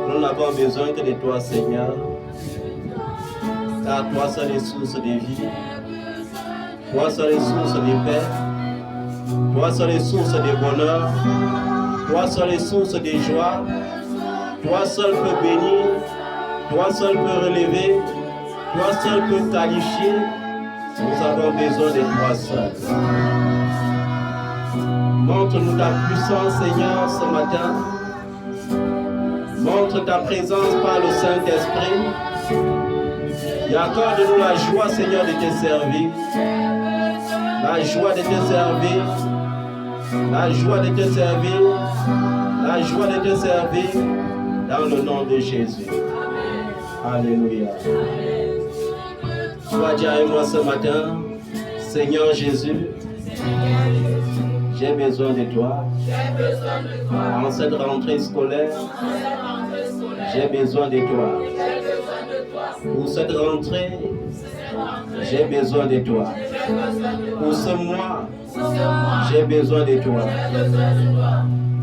Nous n'avons besoin que de toi, Seigneur, car toi seul est source de vie, toi seul est source de paix, toi seul est source de bonheur, toi seul est source de joie, toi seul peux bénir, toi seul peux relever, toi seul peux qualifier. Nous avons besoin de toi seul. Montre-nous ta puissance, Seigneur, ce matin. Montre ta présence par le Saint-Esprit. Et accorde-nous la joie, Seigneur, de te servir. La joie de te servir. La joie de te servir. La joie de te servir. Dans le nom de Jésus. Alléluia. Sois Dieu et moi ce matin, Seigneur Jésus, j'ai besoin de toi. En cette rentrée scolaire, j'ai besoin de toi. Pour cette rentrée, j'ai besoin de toi. Pour ce mois, j'ai besoin de toi.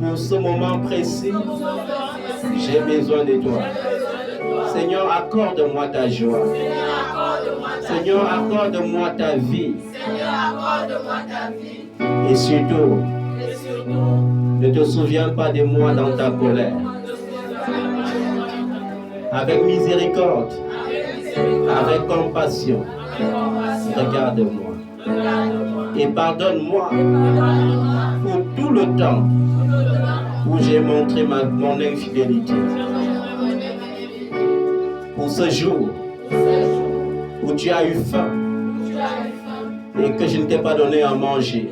Pour ce moment précis, j'ai besoin de toi. Seigneur, accorde-moi ta joie. Seigneur, accorde-moi ta vie. Et surtout, ne te souviens pas de moi dans ta colère. Avec miséricorde, avec compassion, regarde-moi. Et pardonne-moi pour tout le temps où j'ai montré mon infidélité. Pour ce jour où tu as eu faim et que je ne t'ai pas donné à manger,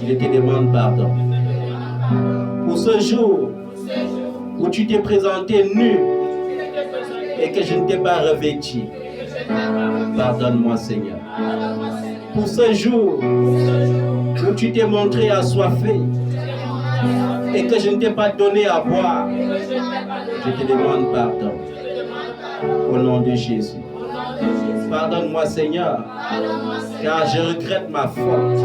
je te demande pardon. Pour ce jour où tu t'es présenté nu et que je ne t'ai pas revêtu, pardonne-moi, Seigneur. Pour ce jour où tu t'es montré assoiffé et que je ne t'ai pas donné à boire, je te demande pardon. Au nom de Jésus. Pardonne-moi, Seigneur, car je regrette ma faute.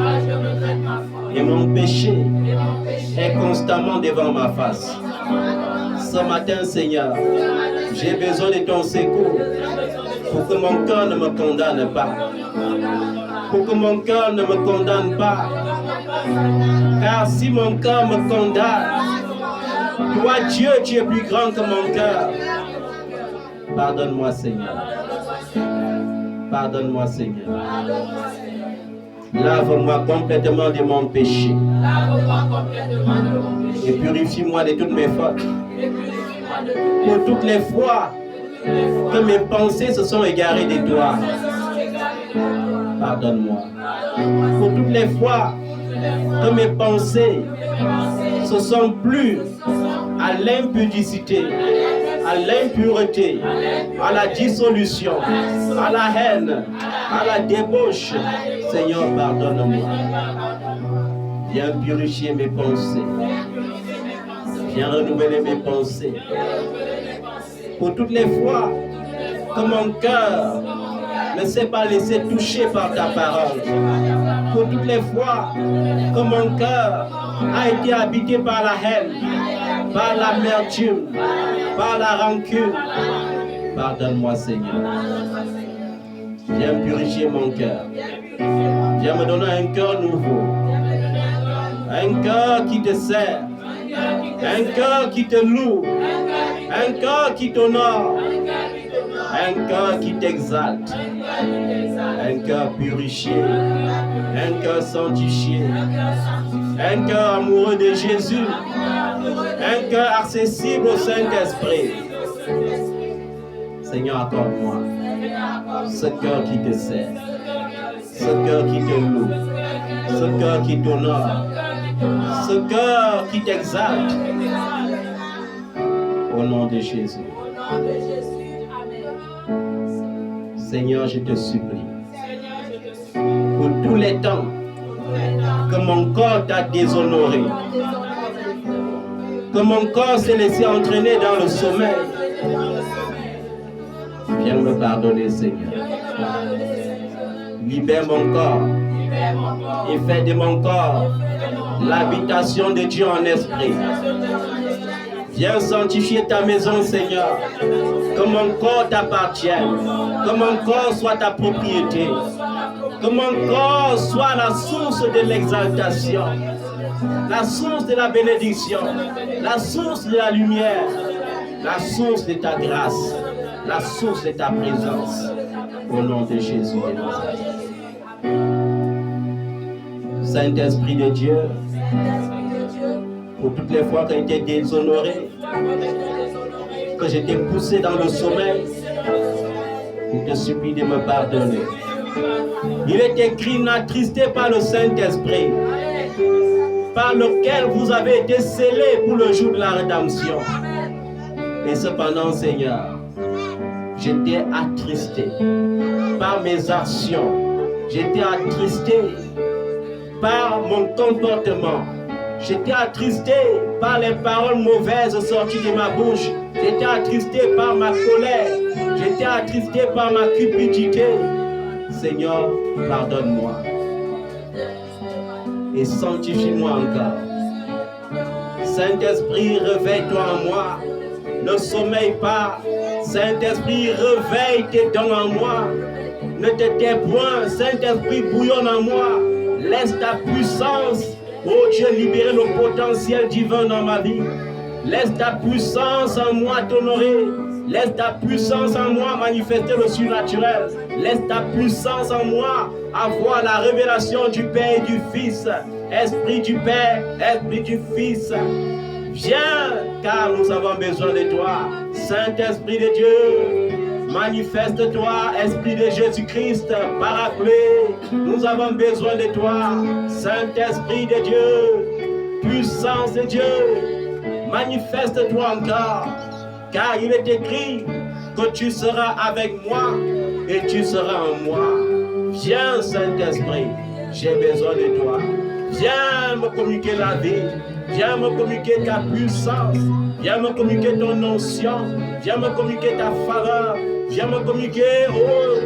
Et mon péché est constamment devant ma face. Ce matin, Seigneur, j'ai besoin de ton secours pour que mon cœur ne me condamne pas. Pour que mon cœur ne me condamne pas. Car si mon cœur me condamne, toi, Dieu, tu es plus grand que mon cœur. Pardonne-moi, Seigneur. Pardonne-moi, Seigneur. Lave-moi complètement de mon péché. Et purifie-moi de toutes mes fautes. Pour toutes les fois que mes pensées se sont égarées de toi. Pardonne-moi. Pour toutes les fois que mes pensées se sont plus à l'impudicité, à l'impureté, à la dissolution, à la haine, à la débauche. Seigneur, pardonne-moi. Viens purifier mes pensées. Viens renouveler mes pensées. Pour toutes les fois que mon cœur ne s'est pas laissé toucher par ta parole. Pour toutes les fois que mon cœur a été habité par la haine, par l'amertume, par la rancune, pardonne-moi, Seigneur. Viens purifier mon cœur. Viens me donner un cœur nouveau. Un cœur qui te sert. Un cœur qui te loue. Un cœur qui t'honore. Un cœur qui t'exalte. Un cœur purifié. Un cœur sanctifié. Un cœur amoureux de Jésus. Un cœur accessible au Saint-Esprit. Seigneur, accorde-moi ce cœur qui te sert, ce cœur qui te loue, ce cœur qui t'honore, ce cœur qui t'exalte. Au nom de Jésus. Seigneur, je te supplie, pour tous les temps que mon corps t'a déshonoré, que mon corps s'est laissé entraîner dans le sommeil, viens me pardonner, Seigneur. Libère mon corps et fais de mon corps l'habitation de Dieu en esprit. Viens sanctifier ta maison, Seigneur. Que mon corps t'appartienne. Que mon corps soit ta propriété. Que mon corps soit la source de l'exaltation. La source de la bénédiction. La source de la lumière. La source de ta grâce. La source de ta présence. Au nom de Jésus. Saint-Esprit de Dieu, pour toutes les fois que j'ai été déshonoré, que j'étais poussé dans le sommeil, je te supplie de me pardonner. Il est écrit, n'attristez pas le Saint-Esprit, par lequel vous avez été scellés pour le jour de la rédemption. Et cependant, Seigneur, j'étais attristé par mes actions, j'étais attristé par mon comportement. J'étais attristé par les paroles mauvaises sorties de ma bouche. J'étais attristé par ma colère. J'étais attristé par ma cupidité. Seigneur, pardonne-moi. Et sanctifie-moi encore. Saint-Esprit, réveille-toi en moi. Ne sommeille pas. Saint-Esprit, réveille tes dons en moi. Ne te tais point. Saint-Esprit, bouillonne en moi. Laisse ta puissance, oh Dieu, libérer le potentiel divin dans ma vie. Laisse ta puissance en moi t'honorer. Laisse ta puissance en moi manifester le surnaturel. Laisse ta puissance en moi avoir la révélation du Père et du Fils. Esprit du Père, Esprit du Fils. Viens, car nous avons besoin de toi. Saint-Esprit de Dieu, manifeste-toi, Esprit de Jésus-Christ, Paraclet. Nous avons besoin de toi. Saint-Esprit de Dieu, puissance de Dieu, manifeste-toi encore. Car il est écrit que tu seras avec moi et tu seras en moi. Viens, Saint-Esprit, j'ai besoin de toi. Viens me communiquer la vie. Viens me communiquer ta puissance. Viens me communiquer ton onction. Viens me communiquer ta faveur. Viens me communiquer, oh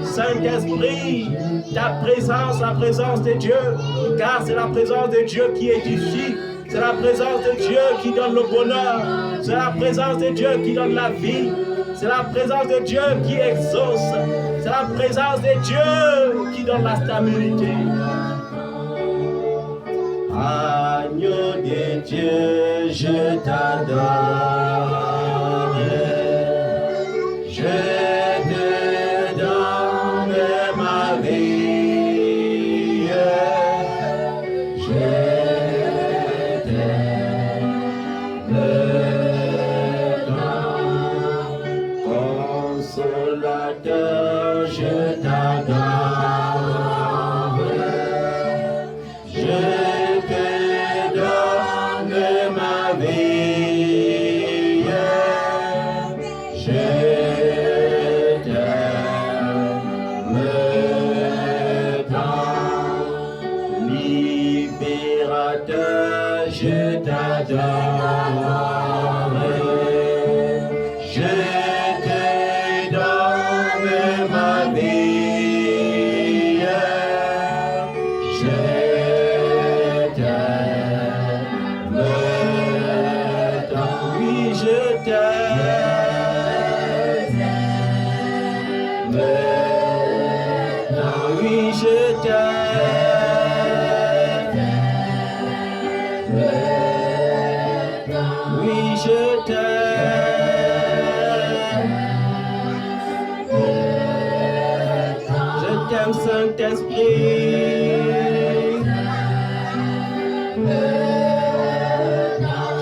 Saint-Esprit, ta présence, la présence de Dieu. Car c'est la présence de Dieu qui édifie. C'est la présence de Dieu qui donne le bonheur. C'est la présence de Dieu qui donne la vie. C'est la présence de Dieu qui exauce. C'est la présence de Dieu qui donne la stabilité. Agneau de Dieu, je t'adore. Je te donne ma vie. Je t'aime tant. Consolateur, je t'adore. Je te donne ma vie. Oui, je t'aime. Oui, je t'aime. Je t'aime, Saint-Esprit.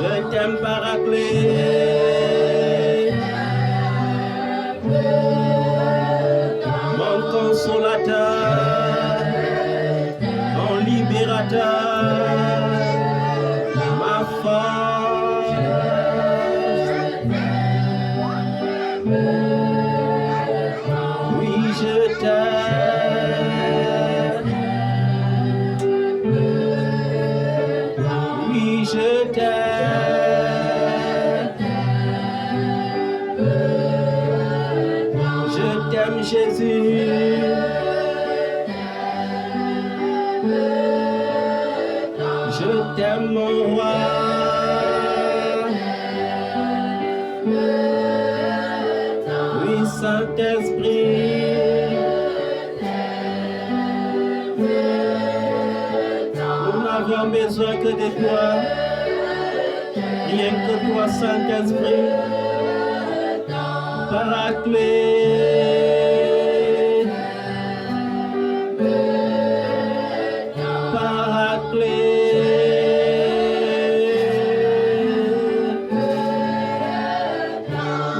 Je t'aime, Paraclet. Mon consolateur, mon libérateur, ma force. Oui, je t'aime. Oui, je t'aime. Je t'aime, Jésus. Je t'aime, mon roi. Oui, Saint-Esprit. Nous n'avons besoin que de toi. Rien que toi, Saint-Esprit. Paraclet.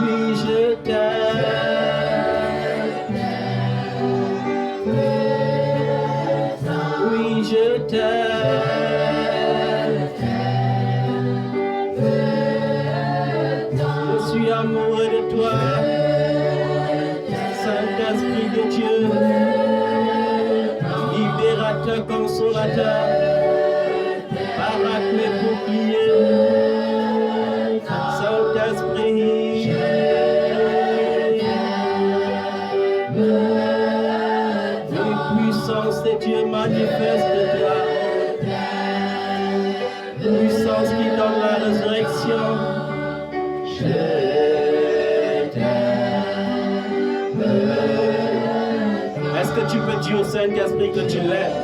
Oui, je t'aime. Oui, je t'aime. Je suis amoureux de toi, Saint-Esprit de Dieu, libérateur, consolateur, Paraclet, bouclier, Saint-Esprit. Oui, puissance de Dieu, manifeste-toi. Puissance qui donne la résurrection. Je t'aime. Est-ce que tu peux dire au Saint-Esprit que tu l'aimes?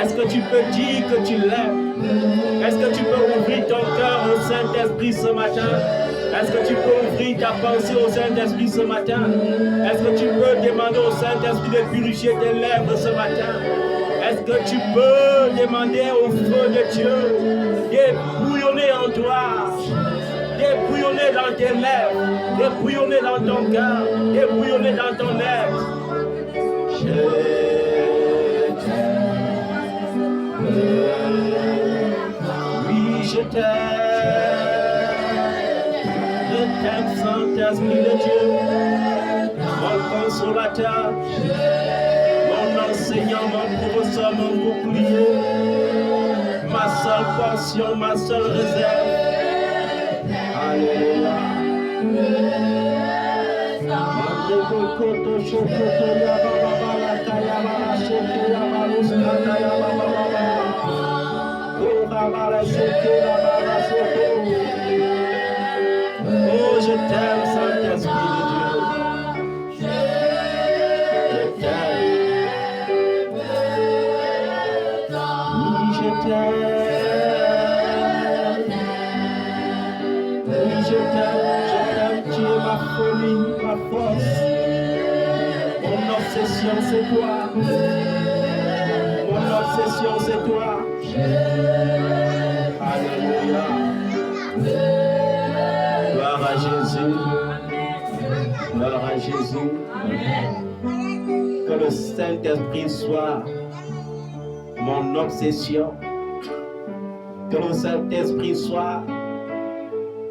Est-ce que tu peux dire que tu l'aimes? Est-ce que tu peux ouvrir ton cœur au Saint-Esprit ce matin? Est-ce que tu peux ouvrir ta pensée au Saint-Esprit ce matin? Est-ce que tu peux demander au Saint-Esprit de purifier tes lèvres ce matin? Est-ce que tu peux demander au feu de Dieu de bouillonner en toi, de bouillonner dans tes lèvres, de bouillonner dans ton cœur, de bouillonner dans ton être? Je t'aime. Oui, je t'aime. Je t'aime, Saint-Esprit de Dieu, mon consolateur, mon enseignant, mon professeur, mon bouclier, ma seule portion, ma seule réserve. Alléluia. Oh, je t'aime, Saint-Esprit de Dieu. Je t'aime. Oui, je t'aime. Oui, je t'aime. Tu es ma folie, ma force. Mon obsession, c'est toi. Mon obsession, c'est toi. Alléluia. Gloire à Jésus. Gloire à Jésus. Que le Saint-Esprit soit mon obsession. Que le Saint-Esprit soit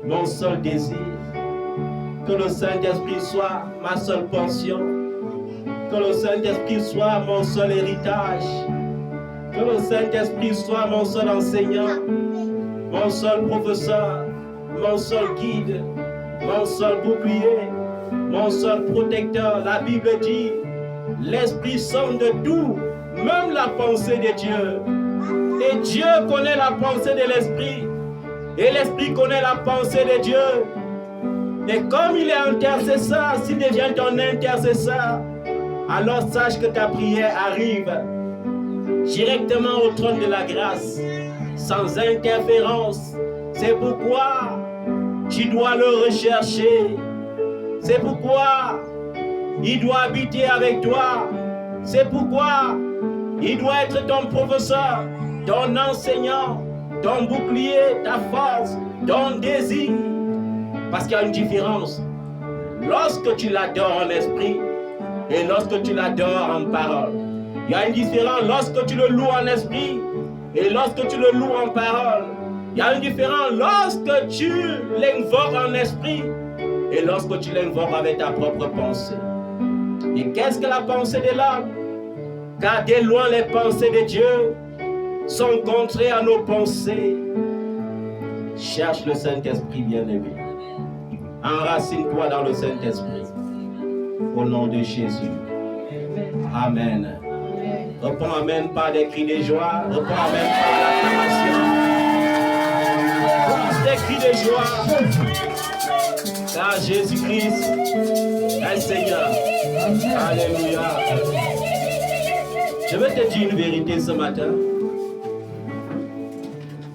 mon seul désir. Que le Saint-Esprit soit ma seule portion. Que le Saint-Esprit soit mon seul héritage. Que le Saint-Esprit soit mon seul enseignant, mon seul professeur, mon seul guide, mon seul bouclier, mon seul protecteur. La Bible dit, l'Esprit sonde de tout, même la pensée de Dieu. Et Dieu connaît la pensée de l'Esprit. Et l'Esprit connaît la pensée de Dieu. Et comme il est intercesseur, s'il devient ton intercesseur, alors sache que ta prière arrive directement au trône de la grâce, sans interférence. C'est pourquoi tu dois le rechercher. C'est pourquoi il doit habiter avec toi. C'est pourquoi il doit être ton professeur, ton enseignant, ton bouclier, ta force, ton désir. Parce qu'il y a une différence. Lorsque tu l'adores en esprit et lorsque tu l'adores en parole. Il y a une différence lorsque tu le loues en esprit et lorsque tu le loues en parole. Il y a une différence lorsque tu l'invoques en esprit et lorsque tu l'invoques avec ta propre pensée. Et qu'est-ce que la pensée de l'homme? Car dès loin les pensées de Dieu sont contraires à nos pensées. Cherche le Saint-Esprit bien-aimé. Enracine-toi dans le Saint-Esprit. Au nom de Jésus. Amen. Reprends Amen par des cris de joie. Reprends Amen par l'acclamation. Des cris de joie. Car Jésus-Christ est le Seigneur. Alléluia. Je veux te dire une vérité ce matin.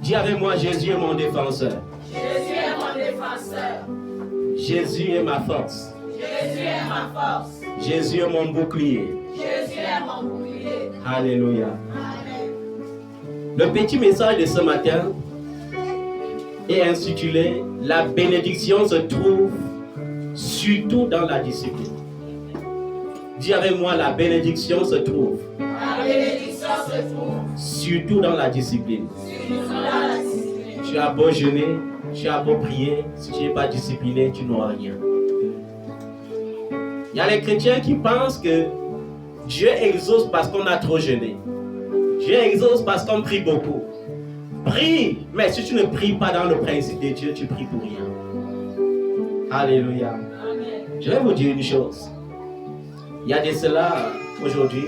Dis avec moi, Jésus est mon défenseur. Jésus est mon défenseur. Jésus est ma force. Jésus est ma force. Jésus est mon bouclier. Jésus est mon bouclier. Alléluia. Amen. Le petit message de ce matin est intitulé « La bénédiction se trouve surtout dans la discipline ». Dis avec moi, la bénédiction se trouve. La bénédiction se trouve Surtout dans la discipline. surtout dans la discipline. Tu as beau jeûner, tu as beau prier, si tu n'es pas discipliné, tu n'auras rien. Il y a les chrétiens qui pensent que Dieu exauce parce qu'on a trop jeûné. Dieu exauce parce qu'on prie beaucoup. Prie, mais si tu ne pries pas dans le principe de Dieu, tu pries pour rien. Alléluia. Amen. Je vais vous dire une chose. Il y a de cela aujourd'hui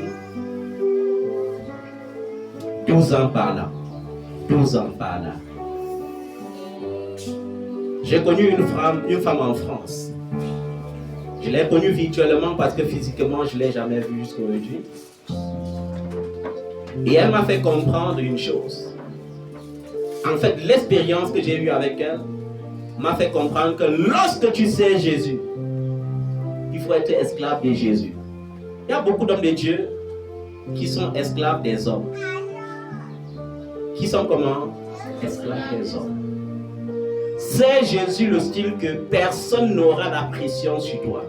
12 ans par là. 12 ans par là. J'ai connu une femme en France. Je l'ai connue virtuellement parce que physiquement, je ne l'ai jamais vue jusqu'à aujourd'hui. Et elle m'a fait comprendre une chose. En fait, l'expérience que j'ai eue avec elle m'a fait comprendre que lorsque tu sais Jésus, il faut être esclave de Jésus. Il y a beaucoup d'hommes de Dieu qui sont esclaves des hommes. Qui sont comment? Esclaves des hommes. C'est Jésus le style que personne n'aura la pression sur toi.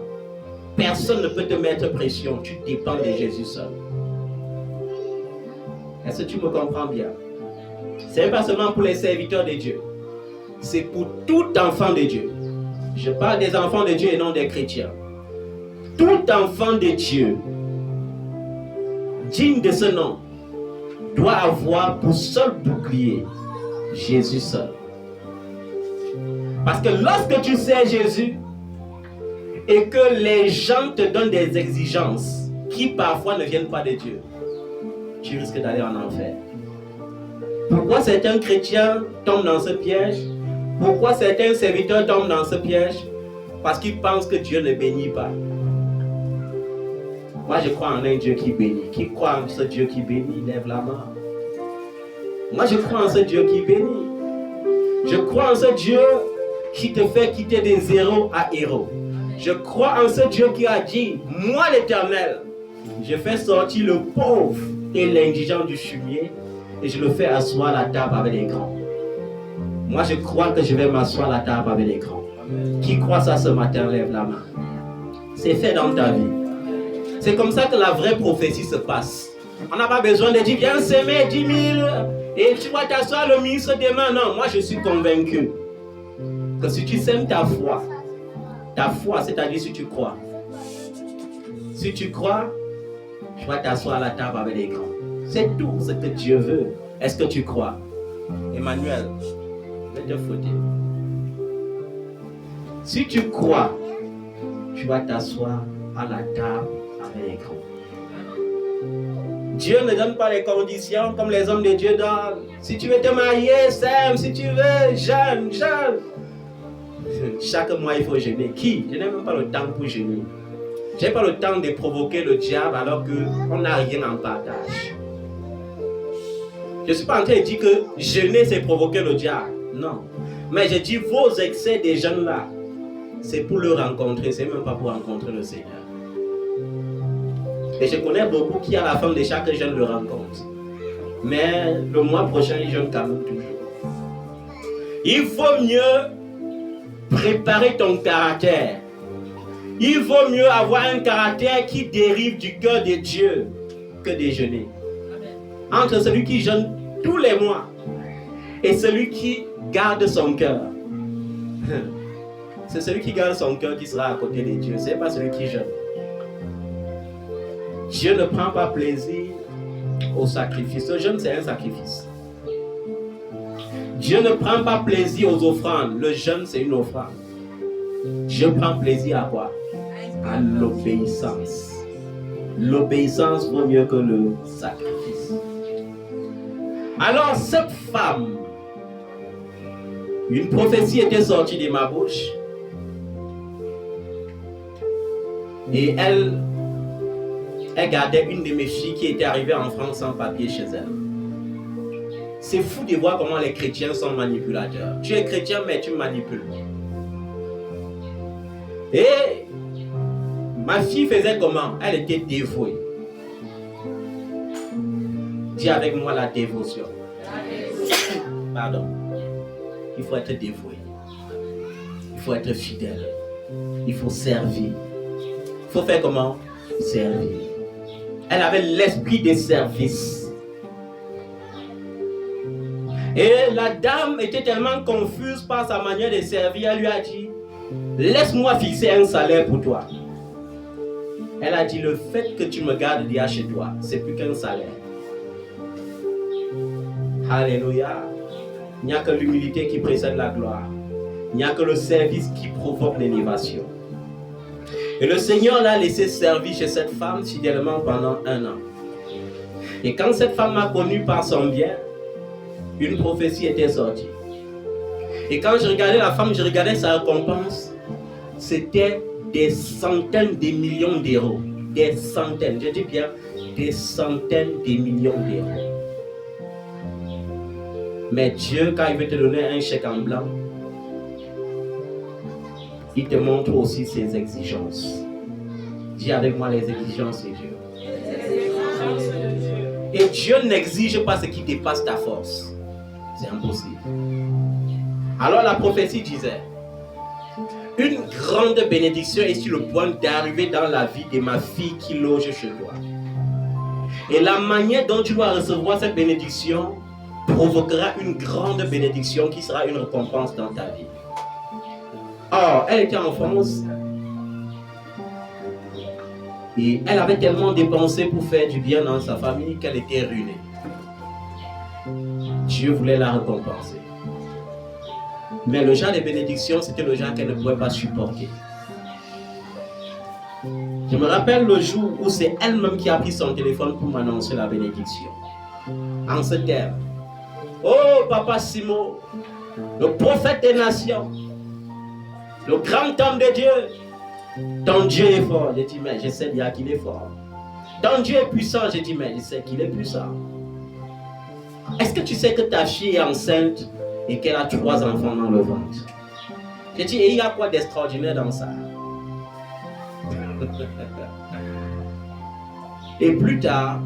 Personne ne peut te mettre pression. Tu dépends de Jésus seul. Est-ce que tu me comprends bien? C'est pas seulement pour les serviteurs de Dieu. C'est pour tout enfant de Dieu. Je parle des enfants de Dieu et non des chrétiens. Tout enfant de Dieu, digne de ce nom, doit avoir pour seul bouclier Jésus seul. Parce que lorsque tu sais Jésus et que les gens te donnent des exigences qui parfois ne viennent pas de Dieu, tu risques d'aller en enfer. Pourquoi certains chrétiens tombent dans ce piège? Pourquoi certains serviteurs tombent dans ce piège? Parce qu'ils pensent que Dieu ne bénit pas. Moi, je crois en un Dieu qui bénit. Qui croit en ce Dieu qui bénit, lève la main. Moi, je crois en ce Dieu qui bénit. Je crois en ce Dieu qui te fait quitter des zéros à héros. Je crois en ce Dieu qui a dit, moi l'Éternel, je fais sortir le pauvre et l'indigent du fumier et je le fais asseoir à la table avec les grands. Moi, je crois que je vais m'asseoir à la table avec les grands. Qui croit ça ce matin, lève la main. C'est fait dans ta vie. C'est comme ça que la vraie prophétie se passe. On n'a pas besoin de dire, viens s'aimer 10 000 et tu vas t'asseoir le ministre demain. Non, moi je suis convaincu que si tu sèmes ta foi, c'est-à-dire si tu crois. Si tu crois, tu vas t'asseoir à la table avec les grands. C'est tout ce que Dieu veut. Est-ce que tu crois? Emmanuel, je vais te foutre. Si tu crois, tu vas t'asseoir à la table avec les grands. Dieu ne donne pas les conditions comme les hommes de Dieu donnent. Si tu veux te marier, sème. Si tu veux, jeûne. chaque mois il faut jeûner. Qui? Je n'ai même pas le temps pour jeûner. Je n'ai pas le temps de provoquer le diable alors qu'on n'a rien en partage. Je ne suis pas en train de dire que jeûner c'est provoquer le diable. Non. Mais je dis vos excès des jeunes là, c'est pour le rencontrer, c'est même pas pour rencontrer le Seigneur. Et je connais beaucoup qui à la fin de chaque jeûne le rencontre. Mais le mois prochain, ils jeûnent quand même toujours. Il faut mieux préparer ton caractère. Il vaut mieux avoir un caractère qui dérive du cœur de Dieu que de jeûner. Entre celui qui jeûne tous les mois et celui qui garde son cœur. C'est celui qui garde son cœur qui sera à côté de Dieu. Ce n'est pas celui qui jeûne. Dieu ne prend pas plaisir au sacrifice. Le jeûne, c'est un sacrifice. Dieu ne prend pas plaisir aux offrandes. Le jeûne, c'est une offrande. Dieu prend plaisir à quoi? À l'obéissance. L'obéissance vaut mieux que le sacrifice. Alors, cette femme, une prophétie était sortie de ma bouche. Et elle gardait une de mes filles qui était arrivée en France sans papier chez elle. C'est fou de voir comment les chrétiens sont manipulateurs. Tu es chrétien, mais tu manipules. Et ma fille faisait comment? Elle était dévouée. Dis avec moi la dévotion. Pardon. Il faut être dévoué. Il faut être fidèle. Il faut servir. Il faut faire comment? Servir. Elle avait l'esprit de service. Et la dame était tellement confuse par sa manière de servir. Elle lui a dit, laisse-moi fixer un salaire pour toi. Elle a dit, le fait que tu me gardes déjà chez toi, c'est plus qu'un salaire. Alléluia. Il n'y a que l'humilité qui précède la gloire. Il n'y a que le service qui provoque l'élévation. Et le Seigneur l'a laissé servir chez cette femme fidèlement pendant 1 an. Et quand cette femme m'a connu par son bien, une prophétie était sortie. Et quand je regardais la femme, je regardais sa récompense. C'était des centaines de millions d'euros. Des centaines, je dis bien, des centaines de millions d'euros. Mais Dieu, quand il veut te donner un chèque en blanc, il te montre aussi ses exigences. Dis avec moi les exigences de Dieu. Et Dieu n'exige pas ce qui dépasse ta force. C'est impossible. Alors la prophétie disait, une grande bénédiction est sur le point d'arriver dans la vie de ma fille qui loge chez toi. Et la manière dont tu vas recevoir cette bénédiction provoquera une grande bénédiction qui sera une récompense dans ta vie. Or, elle était en France et elle avait tellement dépensé pour faire du bien dans sa famille qu'elle était ruinée. Dieu voulait la récompenser. Mais le genre de bénédiction, c'était le genre qu'elle ne pouvait pas supporter. Je me rappelle le jour où c'est elle-même qui a pris son téléphone pour m'annoncer la bénédiction. En ce terme, oh Papa Simon, le prophète des nations, le grand homme de Dieu, ton Dieu est fort. J'ai dit, mais je sais bien qu'il est fort. Ton Dieu est puissant. J'ai dit, mais je sais qu'il est puissant. Est-ce que tu sais que ta fille est enceinte et qu'elle a 3 enfants dans le ventre? J'ai dit, et il y a quoi d'extraordinaire dans ça? Et plus tard,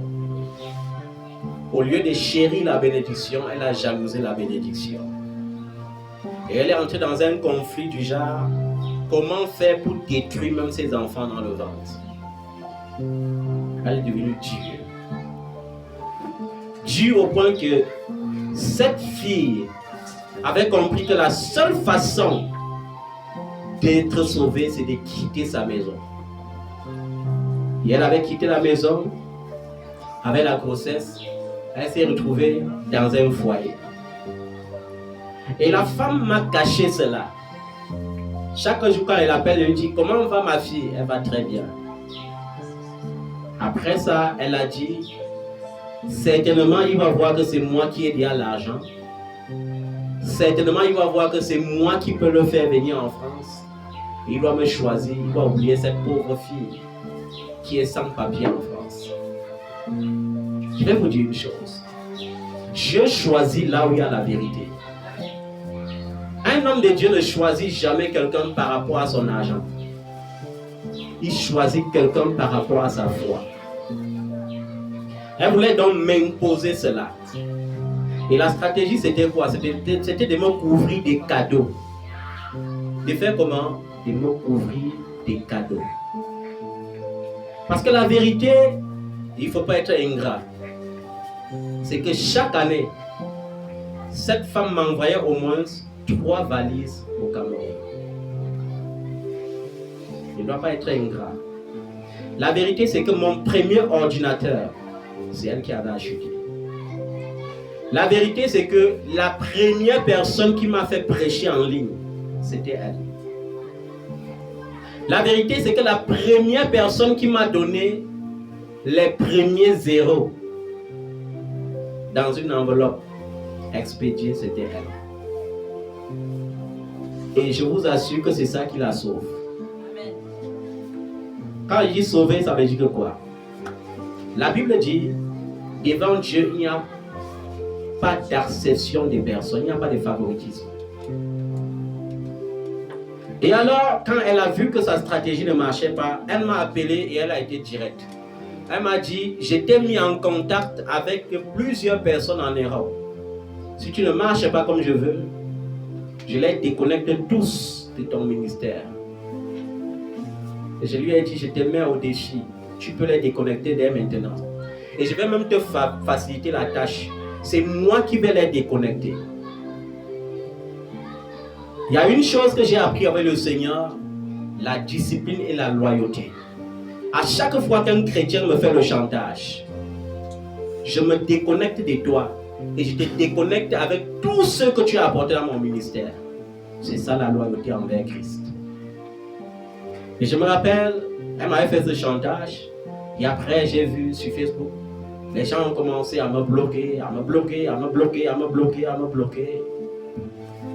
au lieu de chérir la bénédiction, elle a jalousé la bénédiction. Et elle est entrée dans un conflit du genre, comment faire pour détruire même ses enfants dans le ventre? Elle est devenue Dieu. Dieu au point que cette fille avait compris que la seule façon d'être sauvée, c'est de quitter sa maison. Et elle avait quitté la maison avec la grossesse. Elle s'est retrouvée dans un foyer. Et la femme m'a caché cela. Chaque jour quand elle appelle, elle me dit, comment va ma fille? Elle va très bien. Après ça, elle a dit, certainement il va voir que c'est moi qui ai déjà l'argent. certainement il va voir que c'est moi qui peux le faire venir en France. Il doit me choisir, il doit oublier cette pauvre fille qui est sans papier en France. Je vais vous dire une chose. Dieu choisit là où il y a la vérité. Un homme de Dieu ne choisit jamais quelqu'un par rapport à son argent. Il choisit quelqu'un par rapport à sa foi. Elle voulait donc m'imposer cela. Et la stratégie, c'était quoi? C'était de me couvrir des cadeaux. De faire comment? De me couvrir des cadeaux. Parce que la vérité, il ne faut pas être ingrat. C'est que chaque année, cette femme m'envoyait au moins 3 valises au Cameroun. Il ne doit pas être ingrat. La vérité, c'est que mon premier ordinateur, c'est elle qui avait acheté. La vérité, c'est que la première personne qui m'a fait prêcher en ligne, c'était elle. La vérité, c'est que la première personne qui m'a donné les premiers zéros dans une enveloppe expédiée, c'était elle. Et je vous assure que c'est ça qui la sauve. Quand je dis sauver, ça veut dire que quoi? La Bible dit, devant Dieu, il n'y a pas d'acception des personnes, il n'y a pas de favoritisme. Et alors, quand elle a vu que sa stratégie ne marchait pas, elle m'a appelé et elle a été directe. Elle m'a dit, je t'ai mis en contact avec plusieurs personnes en Europe. Si tu ne marches pas comme je veux, je les déconnecte tous de ton ministère. Et je lui ai dit, je te mets au défi. Tu peux les déconnecter dès maintenant. Et je vais même te faciliter la tâche. C'est moi qui vais les déconnecter. Il y a une chose que j'ai appris avec le Seigneur, la discipline et la loyauté. À chaque fois qu'un chrétien me fait le chantage, je me déconnecte de toi et je te déconnecte avec tout ce que tu as apporté dans mon ministère. C'est ça la loyauté envers Christ. Et je me rappelle, elle m'avait fait ce chantage et après j'ai vu sur Facebook, les gens ont commencé à me bloquer, à me bloquer, à me bloquer, à me bloquer, à me bloquer.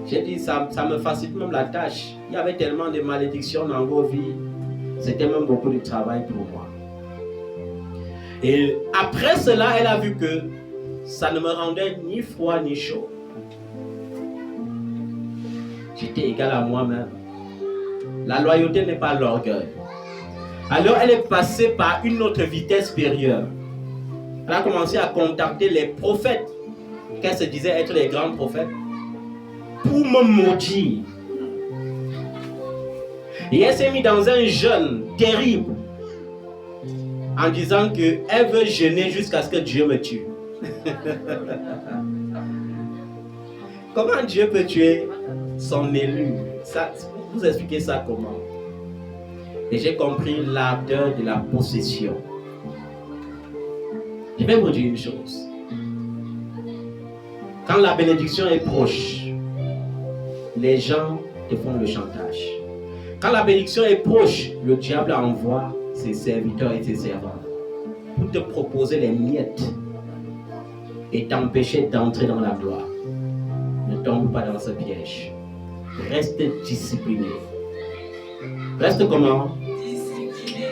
J'ai dit, ça me facilite même la tâche. Il y avait tellement de malédictions dans vos vies. C'était même beaucoup de travail pour moi. Et après cela, elle a vu que ça ne me rendait ni froid ni chaud. J'étais égal à moi-même. La loyauté n'est pas l'orgueil. Alors elle est passée par une autre vitesse supérieure. Elle a commencé à contacter les prophètes, qu'elle se disait être les grands prophètes, pour me maudire. Et elle s'est mise dans un jeûne terrible en disant qu'elle veut jeûner jusqu'à ce que Dieu me tue. Comment Dieu peut tuer son élu? Ça, vous expliquez ça comment? Et j'ai compris l'ardeur de la possession. Je vais vous dire une chose. Quand la bénédiction est proche, les gens te font le chantage. Quand la bénédiction est proche, le diable envoie ses serviteurs et ses servants pour te proposer les miettes et t'empêcher d'entrer dans la gloire. Ne tombe pas dans ce piège. Reste discipliné. Reste comment? Discipliné.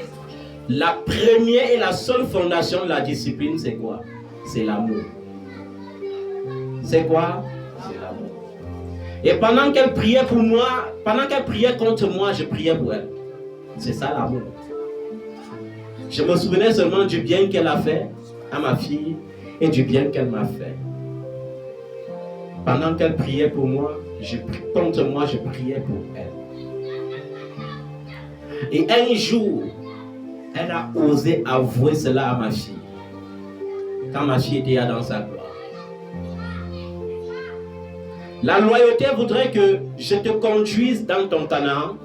La première et la seule fondation de la discipline, c'est quoi? C'est l'amour. C'est quoi? C'est l'amour. Et pendant qu'elle priait pour moi, pendant qu'elle priait contre moi, je priais pour elle. C'est ça l'amour. Je me souvenais seulement du bien qu'elle a fait à ma fille et du bien qu'elle m'a fait. Pendant qu'elle priait pour moi, contre moi, je priais pour elle. Et un jour, elle a osé avouer cela à ma fille. Quand ma fille était dans sa gloire. La loyauté voudrait que je te conduise dans ton Canaan,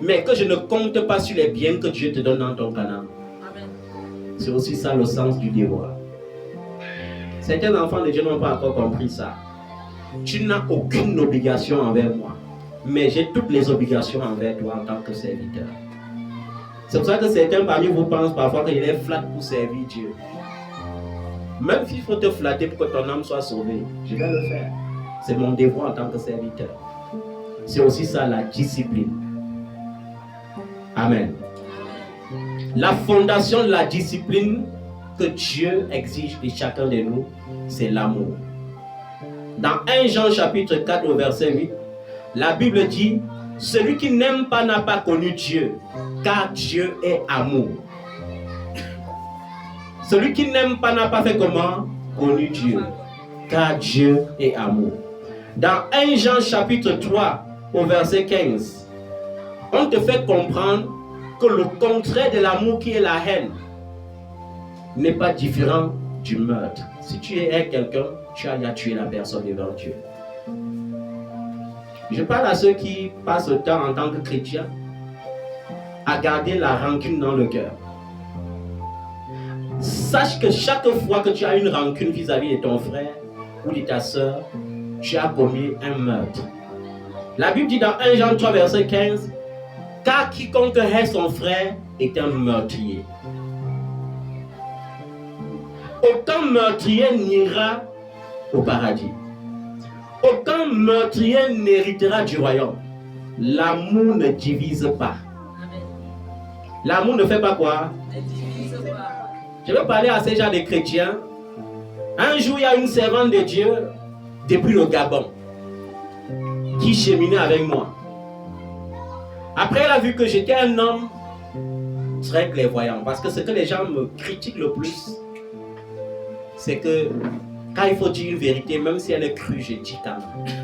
mais que je ne compte pas sur les biens que Dieu te donne dans ton Canaan. C'est aussi ça le sens du devoir. Certains enfants de Dieu n'ont pas encore compris ça. Tu n'as aucune obligation envers moi, mais j'ai toutes les obligations envers toi en tant que serviteur. C'est pour ça que certains parmi vous pensent parfois qu'il est flatte pour servir Dieu. Même s'il faut te flatter pour que ton âme soit sauvée, je vais le faire. C'est mon devoir en tant que serviteur. C'est aussi ça la discipline. Amen. La fondation de la discipline que Dieu exige de chacun de nous, c'est l'amour. Dans 1 Jean chapitre 4 au verset 8, la Bible dit, celui qui n'aime pas n'a pas connu Dieu, car Dieu est amour. Celui qui n'aime pas n'a pas fait comment? Connu Dieu, car Dieu est amour. Dans 1 Jean chapitre 3 au verset 15, on te fait comprendre que le contraire de l'amour qui est la haine n'est pas différent du meurtre. Si tu hais quelqu'un, tu as tué la personne devant Dieu. Je parle à ceux qui passent le temps en tant que chrétiens à garder la rancune dans le cœur. Sache que chaque fois que tu as une rancune vis-à-vis de ton frère ou de ta soeur, tu as commis un meurtre. La Bible dit dans 1 Jean 3 verset 15, car quiconque hait son frère est un meurtrier. Aucun meurtrier n'ira au paradis. Aucun meurtrier n'héritera du royaume. L'amour ne divise pas. L'amour ne fait pas quoi? Ne divise pas. Je vais parler à ces gens de chrétiens. Un jour, il y a une servante de Dieu depuis le Gabon qui cheminait avec moi. Après, elle a vu que j'étais un homme très clairvoyant. Parce que ce que les gens me critiquent le plus, c'est que quand il faut dire une vérité, même si elle est crue, je dis quand même.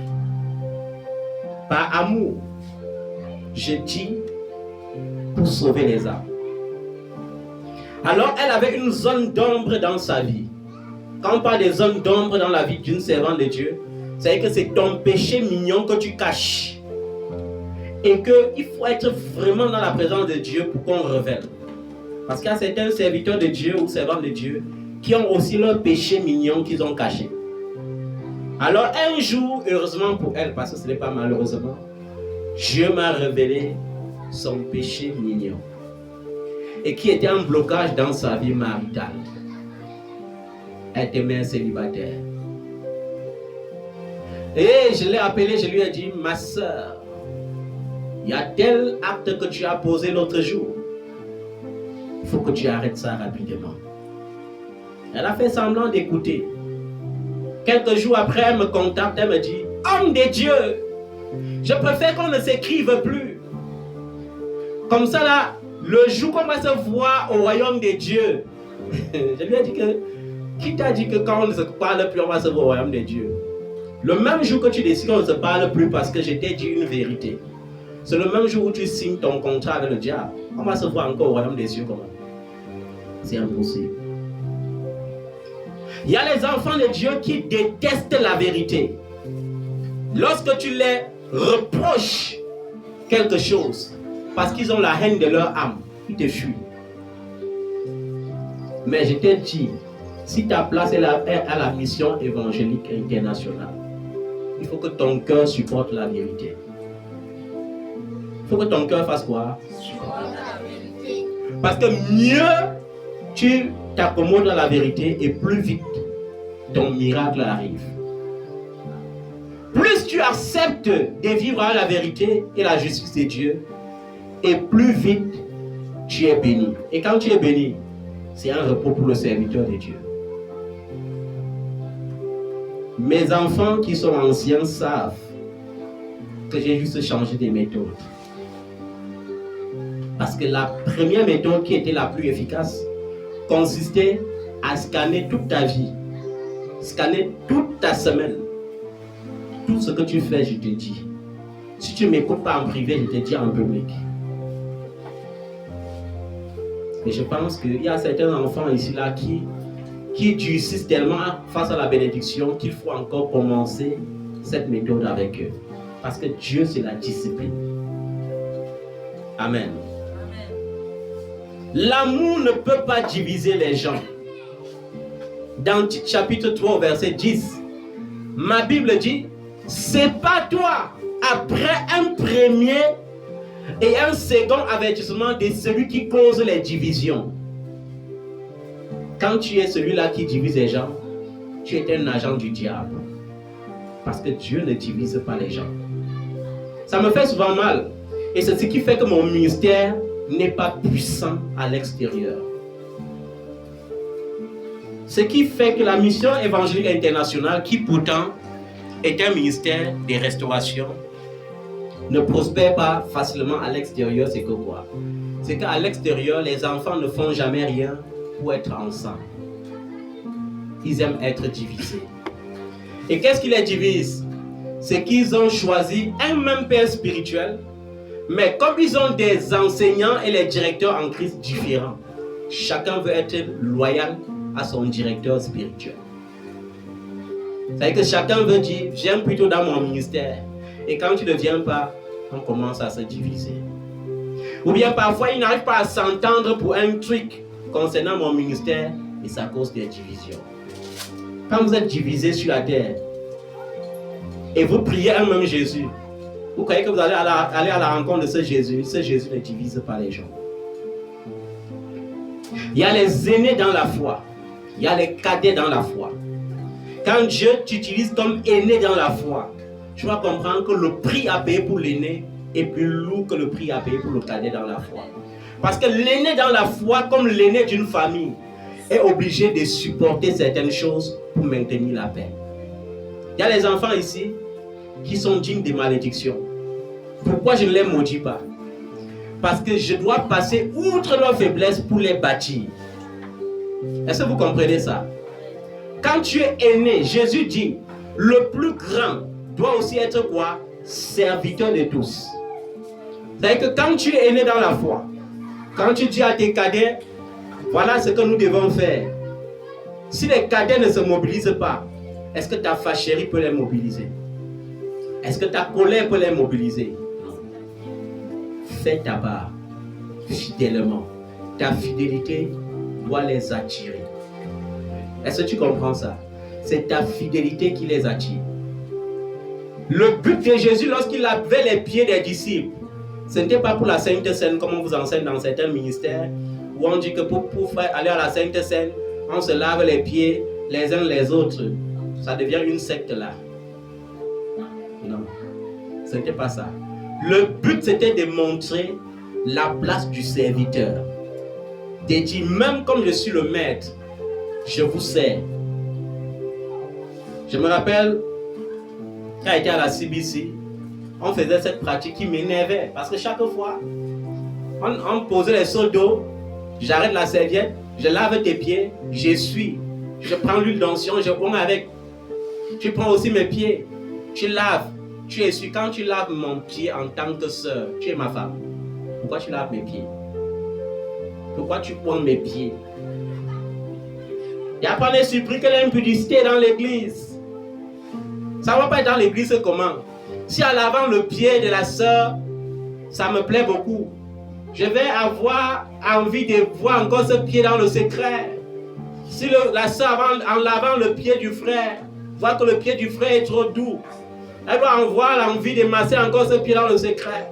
Par amour, je dis pour sauver les âmes. Alors, elle avait une zone d'ombre dans sa vie. Quand on parle des zones d'ombre dans la vie d'une servante de Dieu, c'est que c'est ton péché mignon que tu caches. Et qu'il faut être vraiment dans la présence de Dieu pour qu'on révèle. Parce qu'il y a certains serviteurs de Dieu ou servantes de Dieu qui ont aussi leur péché mignon qu'ils ont caché. Alors un jour, heureusement pour elle, parce que ce n'est pas malheureusement, Dieu m'a révélé son péché mignon. Et qui était un blocage dans sa vie maritale. Elle était mère célibataire. Et je l'ai appelée, je lui ai dit, ma soeur, il y a tel acte que tu as posé l'autre jour. Il faut que tu arrêtes ça rapidement. Elle a fait semblant d'écouter. Quelques jours après, elle me contacte, elle me dit, homme de Dieu, je préfère qu'on ne s'écrive plus. Comme ça là, le jour qu'on va se voir au royaume de Dieu, je lui ai dit que, qui t'a dit que quand on ne se parle plus, on va se voir au royaume de Dieu? Le même jour que tu décides qu'on ne se parle plus parce que je t'ai dit une vérité, c'est le même jour où tu signes ton contrat avec le diable. On va se voir encore au royaume des cieux comment? C'est impossible. Il y a les enfants de Dieu qui détestent la vérité. Lorsque tu les reproches quelque chose, parce qu'ils ont la haine de leur âme, ils te fuient. Mais je t'ai dit, si ta place est à la mission évangélique internationale, il faut que ton cœur supporte la vérité. Il faut que ton cœur fasse quoi? Parce que mieux tu t'accommodes à la vérité et plus vite ton miracle arrive. Plus tu acceptes de vivre à la vérité et la justice de Dieu, et plus vite tu es béni. Et quand tu es béni, c'est un repos pour le serviteur de Dieu. Mes enfants qui sont anciens savent que j'ai juste changé de méthode. Parce que la première méthode qui était la plus efficace consistait à scanner toute ta vie, scanner toute ta semaine. Tout ce que tu fais, je te dis. Si tu ne m'écoutes pas en privé, je te dis en public. Et je pense qu'il y a certains enfants ici là qui durcissent tellement face à la bénédiction qu'il faut encore commencer cette méthode avec eux. Parce que Dieu, c'est la discipline. Amen. L'amour ne peut pas diviser les gens. Dans Tite chapitre 3, verset 10, ma Bible dit, c'est pas toi, après un premier et un second avertissement de celui qui cause les divisions. Quand tu es celui-là qui divise les gens, tu es un agent du diable. Parce que Dieu ne divise pas les gens. Ça me fait souvent mal. Et c'est ce qui fait que mon ministère n'est pas puissant à l'extérieur. Ce qui fait que la mission évangélique internationale, qui pourtant est un ministère de restauration, ne prospère pas facilement à l'extérieur, c'est que quoi? C'est qu'à l'extérieur, les enfants ne font jamais rien pour être ensemble. Ils aiment être divisés. Et qu'est-ce qui les divise? C'est qu'ils ont choisi un même père spirituel, mais comme ils ont des enseignants et les directeurs en Christ différents, chacun veut être loyal à son directeur spirituel. C'est-à-dire que chacun veut dire, viens plutôt dans mon ministère. Et quand tu ne viens pas, on commence à se diviser. Ou bien parfois, ils n'arrivent pas à s'entendre pour un truc concernant mon ministère, et c'est à cause des divisions. Quand vous êtes divisés sur la terre, et vous priez un même Jésus, vous croyez que vous allez aller à la rencontre de ce Jésus ne divise pas les gens. Il y a les aînés dans la foi, il y a les cadets dans la foi. Quand Dieu t'utilise comme aîné dans la foi, tu vas comprendre que le prix à payer pour l'aîné est plus lourd que le prix à payer pour le cadet dans la foi. Parce que l'aîné dans la foi, comme l'aîné d'une famille, est obligé de supporter certaines choses pour maintenir la paix. Il y a les enfants ici qui sont dignes de malédiction. Pourquoi je ne les maudis pas? Parce que je dois passer outre leurs faiblesses pour les bâtir. Est-ce que vous comprenez ça? Quand tu es aîné, Jésus dit, le plus grand doit aussi être quoi? Serviteur de tous. C'est-à-dire que quand tu es aîné dans la foi, quand tu dis à tes cadets, voilà ce que nous devons faire. Si les cadets ne se mobilisent pas, est-ce que ta fâcherie peut les mobiliser? Est-ce que ta colère peut les mobiliser? Non. Fais ta part fidèlement. Ta fidélité doit les attirer. Est-ce que tu comprends ça? C'est ta fidélité qui les attire. Le but de Jésus lorsqu'il lavait les pieds des disciples, ce n'était pas pour la Sainte Seine comme on vous enseigne dans certains ministères, où on dit que pour aller à la Sainte Seine, on se lave les pieds les uns les autres. Ça devient une secte là. Non, ce n'était pas ça. Le but c'était de montrer la place du serviteur. De dire, même comme je suis le maître, je vous sers. Je me rappelle, quand j'étais à la CBC, on faisait cette pratique qui m'énervait. Parce que chaque fois, on posait les seaux d'eau, j'arrête la serviette, je lave tes pieds, j'essuie. Je prends l'huile d'onction, je prends avec. Tu prends aussi mes pieds, tu laves, tu essuies. Quand tu laves mon pied en tant que sœur, tu es ma femme. Pourquoi tu laves mes pieds? Pourquoi tu prends mes pieds? Il n'y a pas de surpris que l'impudicité dans l'église. Ça ne va pas être dans l'église comment? Si en lavant le pied de la sœur, ça me plaît beaucoup, je vais avoir envie de voir encore ce pied dans le secret. Si la sœur, en lavant le pied du frère, voit que le pied du frère est trop doux, elle va avoir l'envie de masser encore ce pied dans le secret.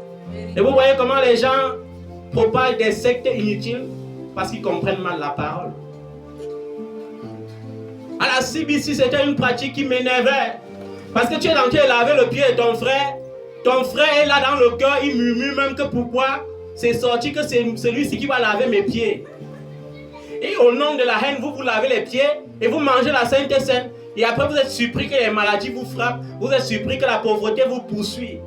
Et vous voyez comment les gens propagent des sectes inutiles parce qu'ils comprennent mal la parole. À la CBC, c'était une pratique qui m'énervait. Parce que tu es en train de laver le pied de ton frère est là dans le cœur, il murmure même que pourquoi c'est sorti que c'est celui-ci qui va laver mes pieds. Et au nom de la haine, vous lavez les pieds et vous mangez la Sainte Seine. Et après vous êtes surpris que les maladies vous frappent, vous êtes surpris que la pauvreté vous poursuit.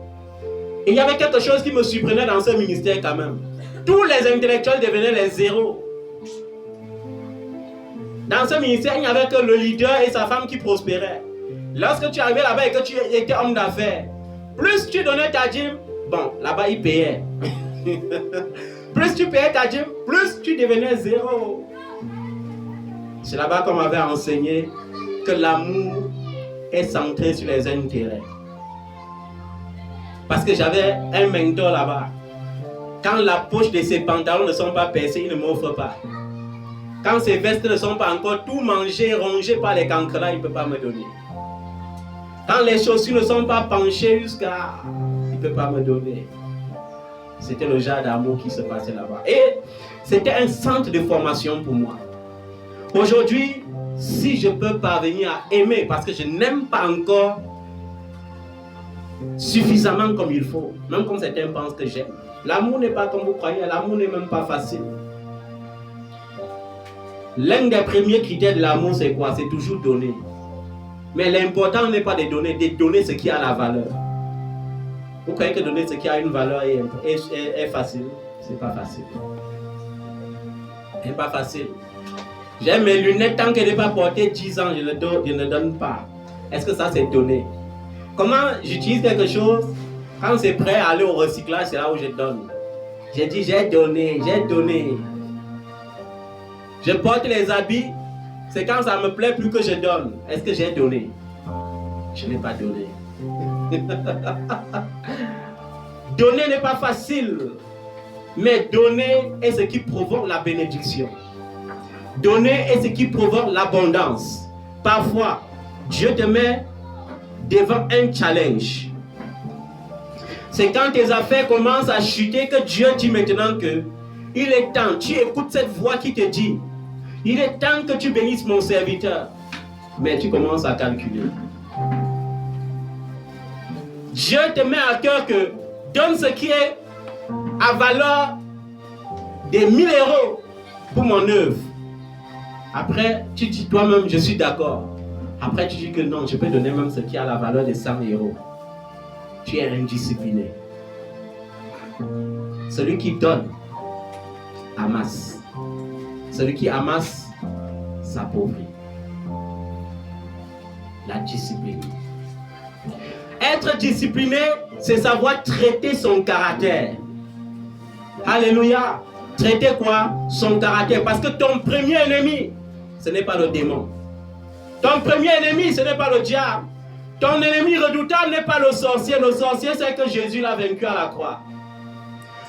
Et il y avait quelque chose qui me surprenait dans ce ministère quand même. Tous les intellectuels devenaient les zéros. Dans ce ministère, il n'y avait que le leader et sa femme qui prospéraient. Lorsque tu arrivais là-bas et que tu étais homme d'affaires, plus tu donnais ta dîme, bon, là-bas ils payaient. Plus tu payais ta dîme, plus tu devenais zéro. C'est là-bas qu'on m'avait enseigné que l'amour est centré sur les intérêts. Parce que j'avais un mentor là-bas. Quand la poche de ses pantalons ne sont pas percées, il ne m'offre pas. Quand ses vestes ne sont pas encore tout mangées, rongées par les cancrelats, il ne peut pas me donner. Quand les chaussures ne sont pas penchées jusqu'à... il ne peut pas me donner. C'était le genre d'amour qui se passait là-bas. Et c'était un centre de formation pour moi. Aujourd'hui, si je peux parvenir à aimer, parce que je n'aime pas encore suffisamment comme il faut, même quand certains pensent que j'aime. L'amour n'est pas comme vous croyez, l'amour n'est même pas facile. L'un des premiers critères de l'amour, c'est quoi? C'est toujours donner. Mais l'important n'est pas de donner ce qui a la valeur. Vous croyez que donner ce qui a une valeur est facile? C'est pas facile. C'est pas facile. J'ai mes lunettes, tant qu'elles ne sont pas portées 10 ans, je ne donne pas. Est-ce que ça, c'est donner? Comment j'utilise quelque chose? Quand c'est prêt à aller au recyclage, c'est là où je donne. J'ai dit, j'ai donné. Je porte les habits, c'est quand ça me plaît plus que je donne. Est-ce que j'ai donné? Je n'ai pas donné. Donner n'est pas facile, mais donner est ce qui provoque la bénédiction. Donner est ce qui provoque l'abondance. Parfois, Dieu te met devant un challenge. C'est quand tes affaires commencent à chuter que Dieu dit maintenant que il est temps, tu écoutes cette voix qui te dit, il est temps que tu bénisses mon serviteur. Mais tu commences à calculer. Dieu te met à cœur que donne ce qui est à valeur des 1000 euros pour mon œuvre. Après, tu dis toi-même, je suis d'accord. Après, tu dis que non, je peux donner même ce qui a la valeur de 100 euros. Tu es indiscipliné. Celui qui donne, amasse. Celui qui amasse, s'appauvrit. La discipline. Être discipliné, c'est savoir traiter son caractère. Alléluia. Traiter quoi? Son caractère. Parce que ton premier ennemi, ce n'est pas le démon. Ton premier ennemi, ce n'est pas le diable. Ton ennemi redoutable n'est pas le sorcier. Le sorcier, c'est que Jésus l'a vaincu à la croix.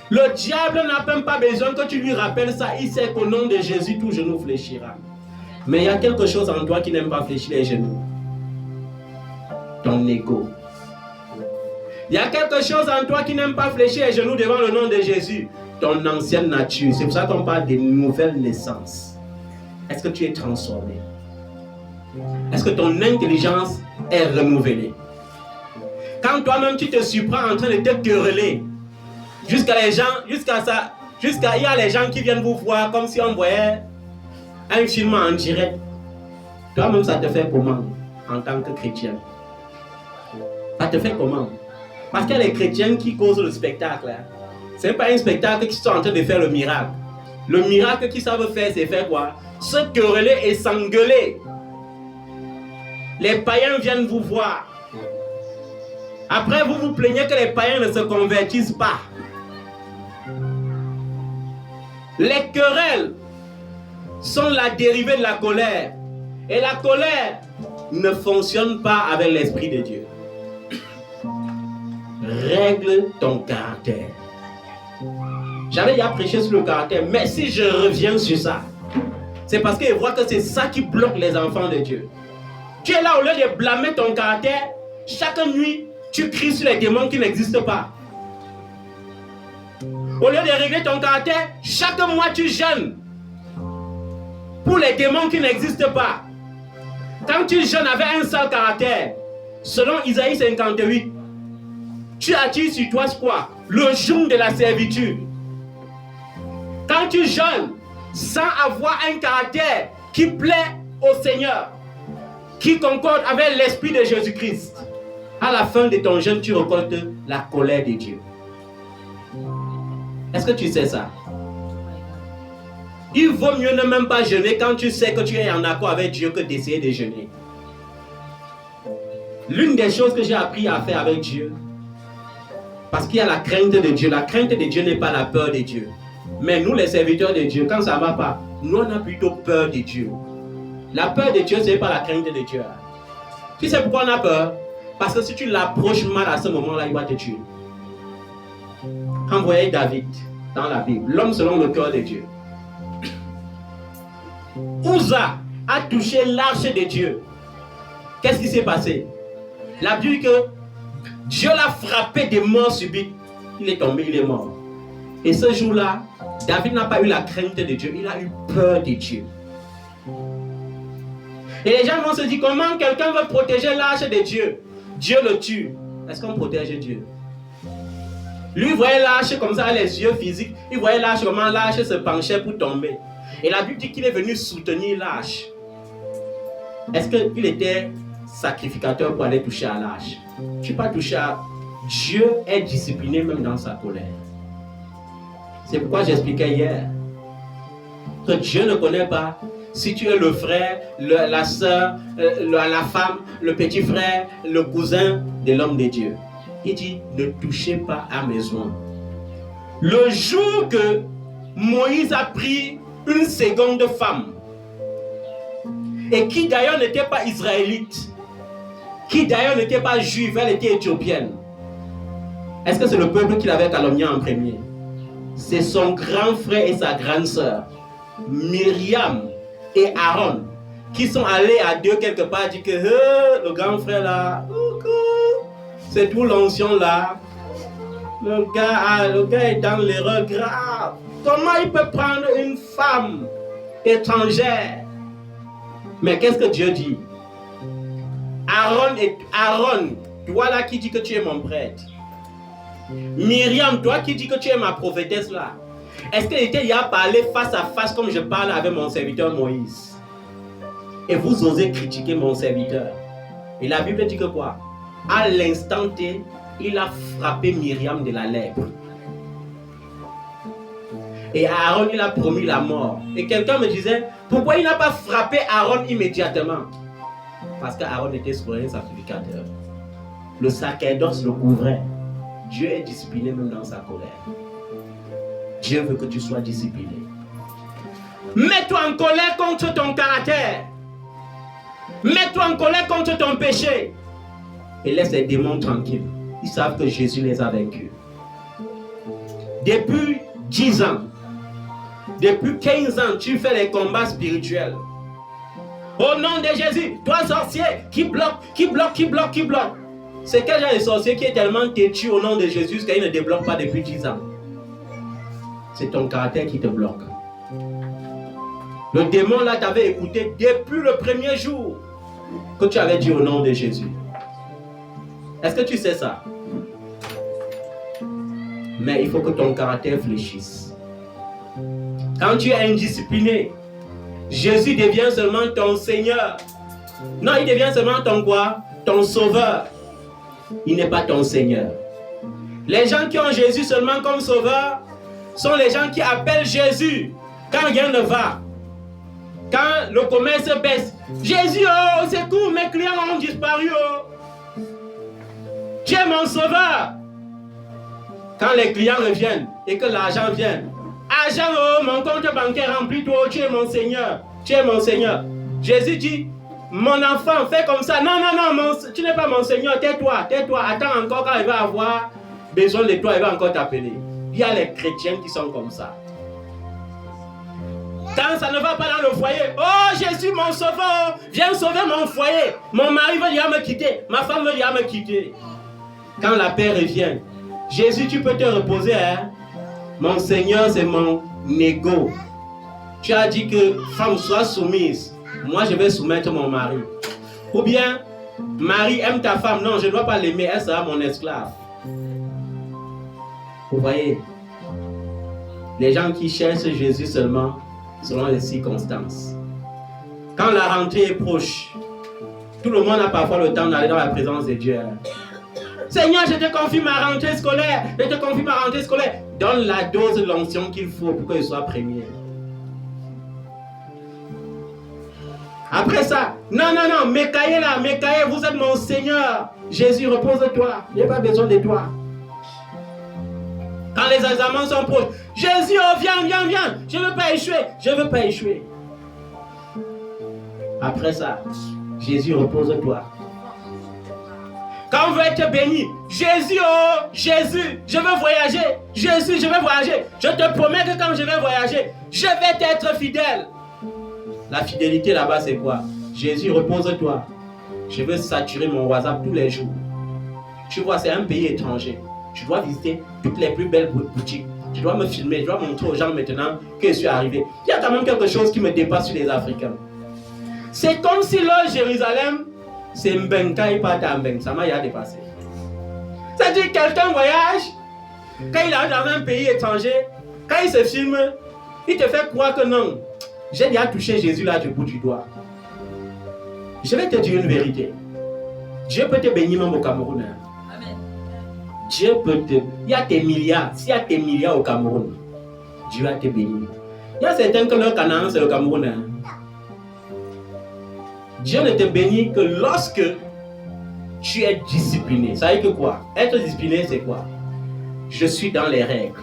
Le diable n'a même pas besoin que tu lui rappelles ça. Il sait qu'au nom de Jésus, tout genou fléchira. Mais il y a quelque chose en toi qui n'aime pas fléchir les genoux. Ton ego. Il y a quelque chose en toi qui n'aime pas fléchir les genoux devant le nom de Jésus. Ton ancienne nature. C'est pour ça qu'on parle de nouvelle naissance. Est-ce que tu es transformé? Est-ce que ton intelligence est renouvelée? Quand toi-même tu te surprends en train de te quereller, jusqu'à il y a les gens qui viennent vous voir comme si on voyait un film en direct. Toi-même ça te fait comment en tant que chrétien? Ça te fait comment? Parce qu'il y a les chrétiens qui causent le spectacle. Ce n'est pas un spectacle qui sont en train de faire le miracle. Le miracle qu'ils savent faire, c'est faire quoi? Se quereller et s'engueuler. Les païens viennent vous voir. Après, vous vous plaignez que les païens ne se convertissent pas. Les querelles sont la dérivée de la colère. Et la colère ne fonctionne pas avec l'Esprit de Dieu. Règle ton caractère. J'avais déjà prêché sur le caractère, mais si je reviens sur ça, c'est parce que je vois que c'est ça qui bloque les enfants de Dieu. Tu es là, au lieu de blâmer ton caractère, chaque nuit, tu cries sur les démons qui n'existent pas. Au lieu de régler ton caractère, chaque mois, tu jeûnes pour les démons qui n'existent pas. Quand tu jeûnes avec un sale caractère, selon Isaïe 58, tu attires sur toi quoi? Le joug de la servitude. Quand tu jeûnes sans avoir un caractère qui plaît au Seigneur, qui concorde avec l'Esprit de Jésus-Christ, à la fin de ton jeûne, tu récoltes la colère de Dieu. Est-ce que tu sais ça? Il vaut mieux ne même pas jeûner quand tu sais que tu es en accord avec Dieu que d'essayer de jeûner. L'une des choses que j'ai appris à faire avec Dieu, parce qu'il y a la crainte de Dieu. La crainte de Dieu n'est pas la peur de Dieu. Mais nous, les serviteurs de Dieu, quand ça ne va pas, nous, on a plutôt peur de Dieu. La peur de Dieu, ce n'est pas la crainte de Dieu. Tu sais pourquoi on a peur? Parce que si tu l'approches mal à ce moment-là, il va te tuer. Quand vous voyez David dans la Bible, l'homme selon le cœur de Dieu, Uza a touché l'arche de Dieu. Qu'est-ce qui s'est passé? La Bible dit que Dieu l'a frappé de mort subite. Il est tombé, il est mort. Et ce jour-là, David n'a pas eu la crainte de Dieu, il a eu peur de Dieu. Et les gens vont se dire, comment quelqu'un veut protéger l'arche de Dieu? Dieu le tue. Est-ce qu'on protège Dieu? Lui voyait l'arche comme ça, les yeux physiques. Il voyait l'arche, comment l'arche se penchait pour tomber. Et la Bible dit qu'il est venu soutenir l'arche. Est-ce qu'il était sacrificateur pour aller toucher à l'arche? Tu ne peux pas toucher à... Dieu est discipliné même dans sa colère. C'est pourquoi j'expliquais hier que Dieu ne connaît pas si tu es le frère, la soeur, la femme, le petit frère, le cousin de l'homme de Dieu. Il dit, ne touchez pas à mes oins. Le jour que Moïse a pris une seconde femme, et qui d'ailleurs n'était pas israélite, qui d'ailleurs n'était pas juive, elle était éthiopienne. Est-ce que c'est le peuple qui l'avait calomnié en premier? C'est son grand frère et sa grande sœur, Myriam et Aaron, qui sont allés à Dieu quelque part, dit que le grand frère là, c'est tout l'ancien là. Le gars est dans l'erreur grave. Comment il peut prendre une femme étrangère? Mais qu'est-ce que Dieu dit? Aaron, toi là qui dis que tu es mon prêtre. Myriam, toi qui dis que tu es ma prophétesse là. Est-ce qu'elle était y a parlé face à face comme je parle avec mon serviteur Moïse? Et vous osez critiquer mon serviteur. Et la Bible dit que quoi? À l'instant T, il a frappé Myriam de la lèpre. Et Aaron, il a promis la mort. Et quelqu'un me disait, pourquoi il n'a pas frappé Aaron immédiatement? Parce qu'Aaron était souverain sacrificateur. Le sacerdoce le couvrait. Dieu est discipliné même dans sa colère. Dieu veut que tu sois discipliné. Mets-toi en colère contre ton caractère. Mets-toi en colère contre ton péché. Et laisse les démons tranquilles. Ils savent que Jésus les a vaincus. Depuis 10 ans, depuis 15 ans, tu fais les combats spirituels. Au nom de Jésus, toi sorcier, qui bloque. C'est quel genre de sorcier qui est tellement têtu au nom de Jésus qu'il ne débloque pas depuis 10 ans? C'est ton caractère qui te bloque. Le démon là t'avait écouté depuis le premier jour que tu avais dit au nom de Jésus. Est-ce que tu sais ça? Mais il faut que ton caractère fléchisse. Quand tu es indiscipliné, Jésus devient seulement ton Seigneur. Non, il devient seulement ton quoi? Ton Sauveur. Il n'est pas ton Seigneur. Les gens qui ont Jésus seulement comme Sauveur sont les gens qui appellent Jésus quand rien ne va. Quand le commerce baisse. Jésus, oh, c'est cool, mes clients ont disparu. Oh. Tu es mon Sauveur. Quand les clients reviennent et que l'argent vient. Argent, oh, mon compte bancaire rempli, toi, tu es mon Seigneur. Tu es mon Seigneur. Jésus dit, mon enfant, fais comme ça. Non, tu n'es pas mon Seigneur. Tais-toi. Attends encore quand il va avoir besoin de toi, il va encore t'appeler. Il y a les chrétiens qui sont comme ça. Quand ça ne va pas dans le foyer, oh Jésus, mon sauveur, viens sauver mon foyer. Mon mari veut dire me quitter. Ma femme veut dire me quitter. Quand la paix revient, Jésus, tu peux te reposer, hein? Mon Seigneur, c'est mon ego. Tu as dit que femme soit soumise. Moi, je vais soumettre mon mari. Ou bien, mari, aime ta femme. Non, je ne dois pas l'aimer. Elle sera mon esclave. Vous voyez, les gens qui cherchent Jésus seulement selon les circonstances. Quand la rentrée est proche, tout le monde a parfois le temps d'aller dans la présence de Dieu. Seigneur, je te confie ma rentrée scolaire. Donne la dose de l'onction qu'il faut pour qu'il soit premier. Après ça, non, Mekaïe là, vous êtes mon Seigneur. Jésus, repose-toi. Je n'ai pas besoin de toi. Quand les examens sont proches, Jésus, oh, viens. Je ne veux pas échouer. Après ça, Jésus, repose-toi. Quand on veut être béni, Jésus, je veux voyager. Jésus, je veux voyager. Je te promets que quand je vais voyager, je vais t'être fidèle. La fidélité là-bas, c'est quoi? Jésus, repose-toi. Je veux saturer mon WhatsApp tous les jours. Tu vois, c'est un pays étranger. Je dois visiter toutes les plus belles boutiques. Je dois me filmer, je dois montrer aux gens maintenant que je suis arrivé. Il y a quand même quelque chose qui me dépasse sur les Africains. C'est comme si leur Jérusalem, c'est Mbenka et pas Tambeng. Ça m'a dépassé. C'est-à-dire quelqu'un voyage, quand il arrive dans un pays étranger, quand il se filme, il te fait croire que non, j'ai déjà touché Jésus là du bout du doigt. Je vais te dire une vérité. Dieu peut te bénir même au Cameroun. Amen. Dieu peut te... Il y a tes milliards. S'il y a tes milliards au Cameroun, Dieu va te bénir. Il y a certains que leur Canaan, c'est le Cameroun. Dieu ne te bénit que lorsque tu es discipliné. Ça veut dire que quoi? Être discipliné, c'est quoi? Je suis dans les règles.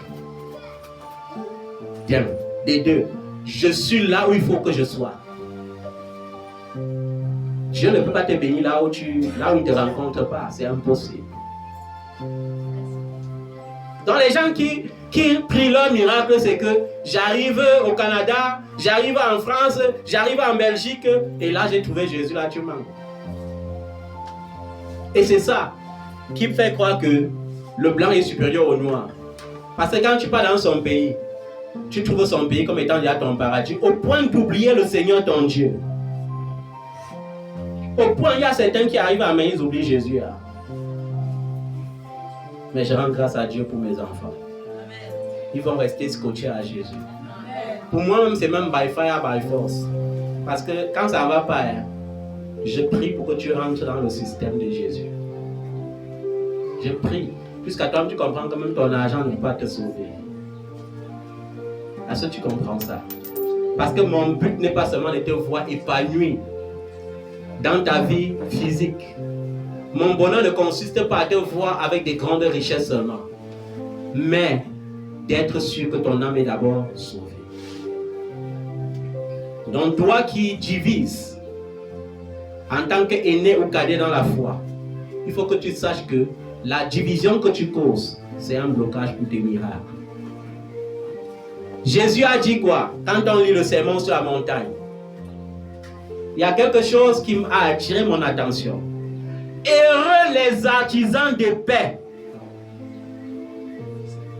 Bien, des deux. Je suis là où il faut que je sois. Dieu ne peut pas te bénir là où il ne te rencontre pas. C'est impossible. Donc les gens qui prient leur miracle, c'est que j'arrive au Canada, j'arrive en France, j'arrive en Belgique, et là j'ai trouvé Jésus là, tu manques. Et c'est ça qui me fait croire que le blanc est supérieur au noir. Parce que quand tu pars dans son pays, tu trouves son pays comme étant déjà ton paradis, au point d'oublier le Seigneur ton Dieu. Au point, il y a certains qui arrivent à mais ils oublient Jésus. Hein. Mais je rends grâce à Dieu pour mes enfants. Ils vont rester scotchés à Jésus. Pour moi-même, c'est même by fire, by force. Parce que quand ça ne va pas, hein, je prie pour que tu rentres dans le système de Jésus. Je prie. Jusqu'à toi, tu comprends que même ton argent ne peut pas te sauver. Est-ce que tu comprends ça? Parce que mon but n'est pas seulement de te voir épanoui dans ta vie physique. Mon bonheur ne consiste pas à te voir avec des grandes richesses seulement, mais d'être sûr que ton âme est d'abord sauvée. Donc toi qui divises en tant qu'aîné ou cadet dans la foi, il faut que tu saches que la division que tu causes, c'est un blocage pour tes miracles. Jésus a dit quoi? Quand on lit le sermon sur la montagne, il y a quelque chose qui m'a attiré mon attention. Heureux les artisans de paix,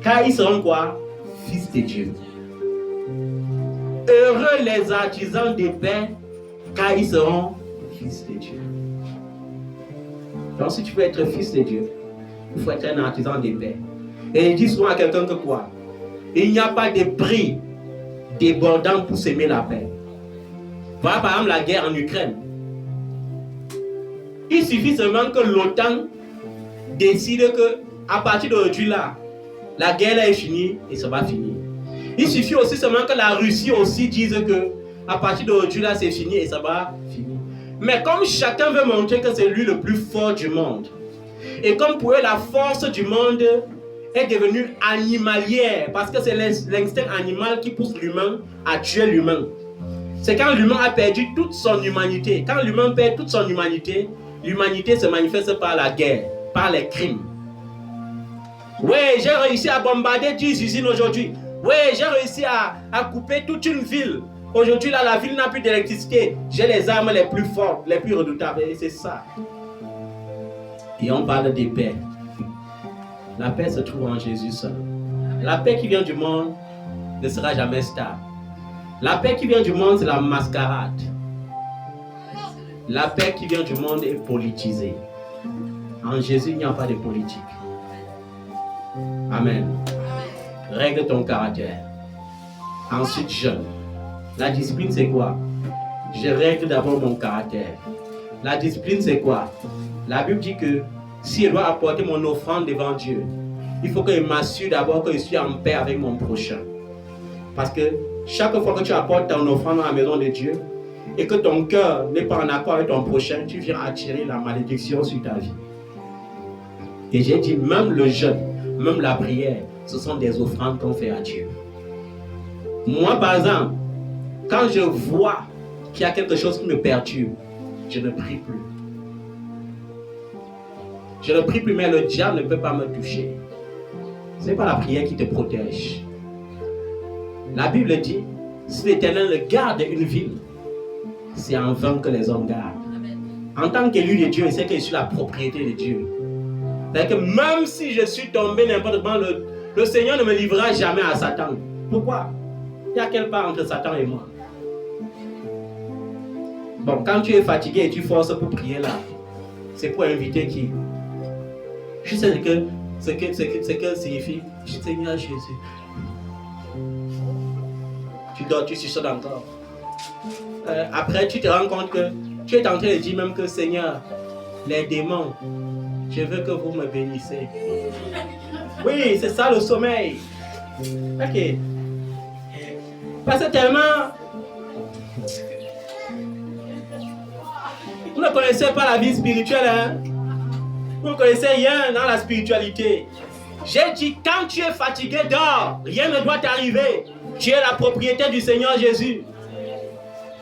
car ils seront quoi? Fils de Dieu. Heureux les artisans de paix, car ils seront fils de Dieu. Donc si tu veux être fils de Dieu, il faut être un artisan de paix. Et il dit souvent à quelqu'un que quoi? Il n'y a pas de prix débordant pour s'aimer la paix. Voilà par exemple la guerre en Ukraine. Il suffit seulement que l'OTAN décide que à partir d'aujourd'hui là, la guerre là est finie et ça va finir. Il suffit aussi seulement que la Russie aussi dise que à partir d'aujourd'hui là c'est fini et ça va finir. Mais comme chacun veut montrer que c'est lui le plus fort du monde, et comme pour eux la force du monde est devenue animalière, parce que c'est l'instinct animal qui pousse l'humain à tuer l'humain. C'est quand l'humain a perdu toute son humanité. Quand l'humain perd toute son humanité, l'humanité se manifeste par la guerre, par les crimes. Oui, j'ai réussi à bombarder 10 usines aujourd'hui. Oui, j'ai réussi à couper toute une ville. Aujourd'hui, là, la ville n'a plus d'électricité. J'ai les armes les plus fortes, les plus redoutables. Et c'est ça. Et on parle de paix. La paix se trouve en Jésus seul. La paix qui vient du monde ne sera jamais stable. La paix qui vient du monde, c'est la mascarade. La paix qui vient du monde est politisée. En Jésus, il n'y a pas de politique. Amen. Règle ton caractère. Ensuite, jeûne. La discipline, c'est quoi? Je règle d'abord mon caractère. La discipline, c'est quoi? La Bible dit que si je dois apporter mon offrande devant Dieu, il faut que je m'assure d'abord que je suis en paix avec mon prochain. Parce que chaque fois que tu apportes ton offrande dans la maison de Dieu et que ton cœur n'est pas en accord avec ton prochain, tu viens attirer la malédiction sur ta vie. Et j'ai dit, même le jeûne, même la prière, ce sont des offrandes qu'on fait à Dieu. Moi, par exemple, quand je vois qu'il y a quelque chose qui me perturbe, je ne prie plus. Je ne prie plus, mais le diable ne peut pas me toucher. Ce n'est pas la prière qui te protège. La Bible dit, si l'Éternel garde une ville, c'est en vain que les hommes gardent. En tant qu'élu de Dieu, il sait que je suis la propriété de Dieu. C'est-à-dire que même si je suis tombé n'importe comment, le Seigneur ne me livrera jamais à Satan. Pourquoi? Il y a quelle part entre Satan et moi? Bon, quand tu es fatigué et tu forces pour prier là, c'est pour inviter qui? Je sais ce que signifie. Je dis, Seigneur Jésus. Tu dors, tu chuchotes encore. Après, tu te rends compte que tu es en train de dire même que Seigneur, les démons, je veux que vous me bénissez. Oui, c'est ça le sommeil. Ok. Parce que tellement... Vous ne connaissez pas la vie spirituelle, hein? Vous ne connaissez rien dans la spiritualité. J'ai dit, quand tu es fatigué, dors. Rien ne doit t'arriver. Tu es la propriété du Seigneur Jésus.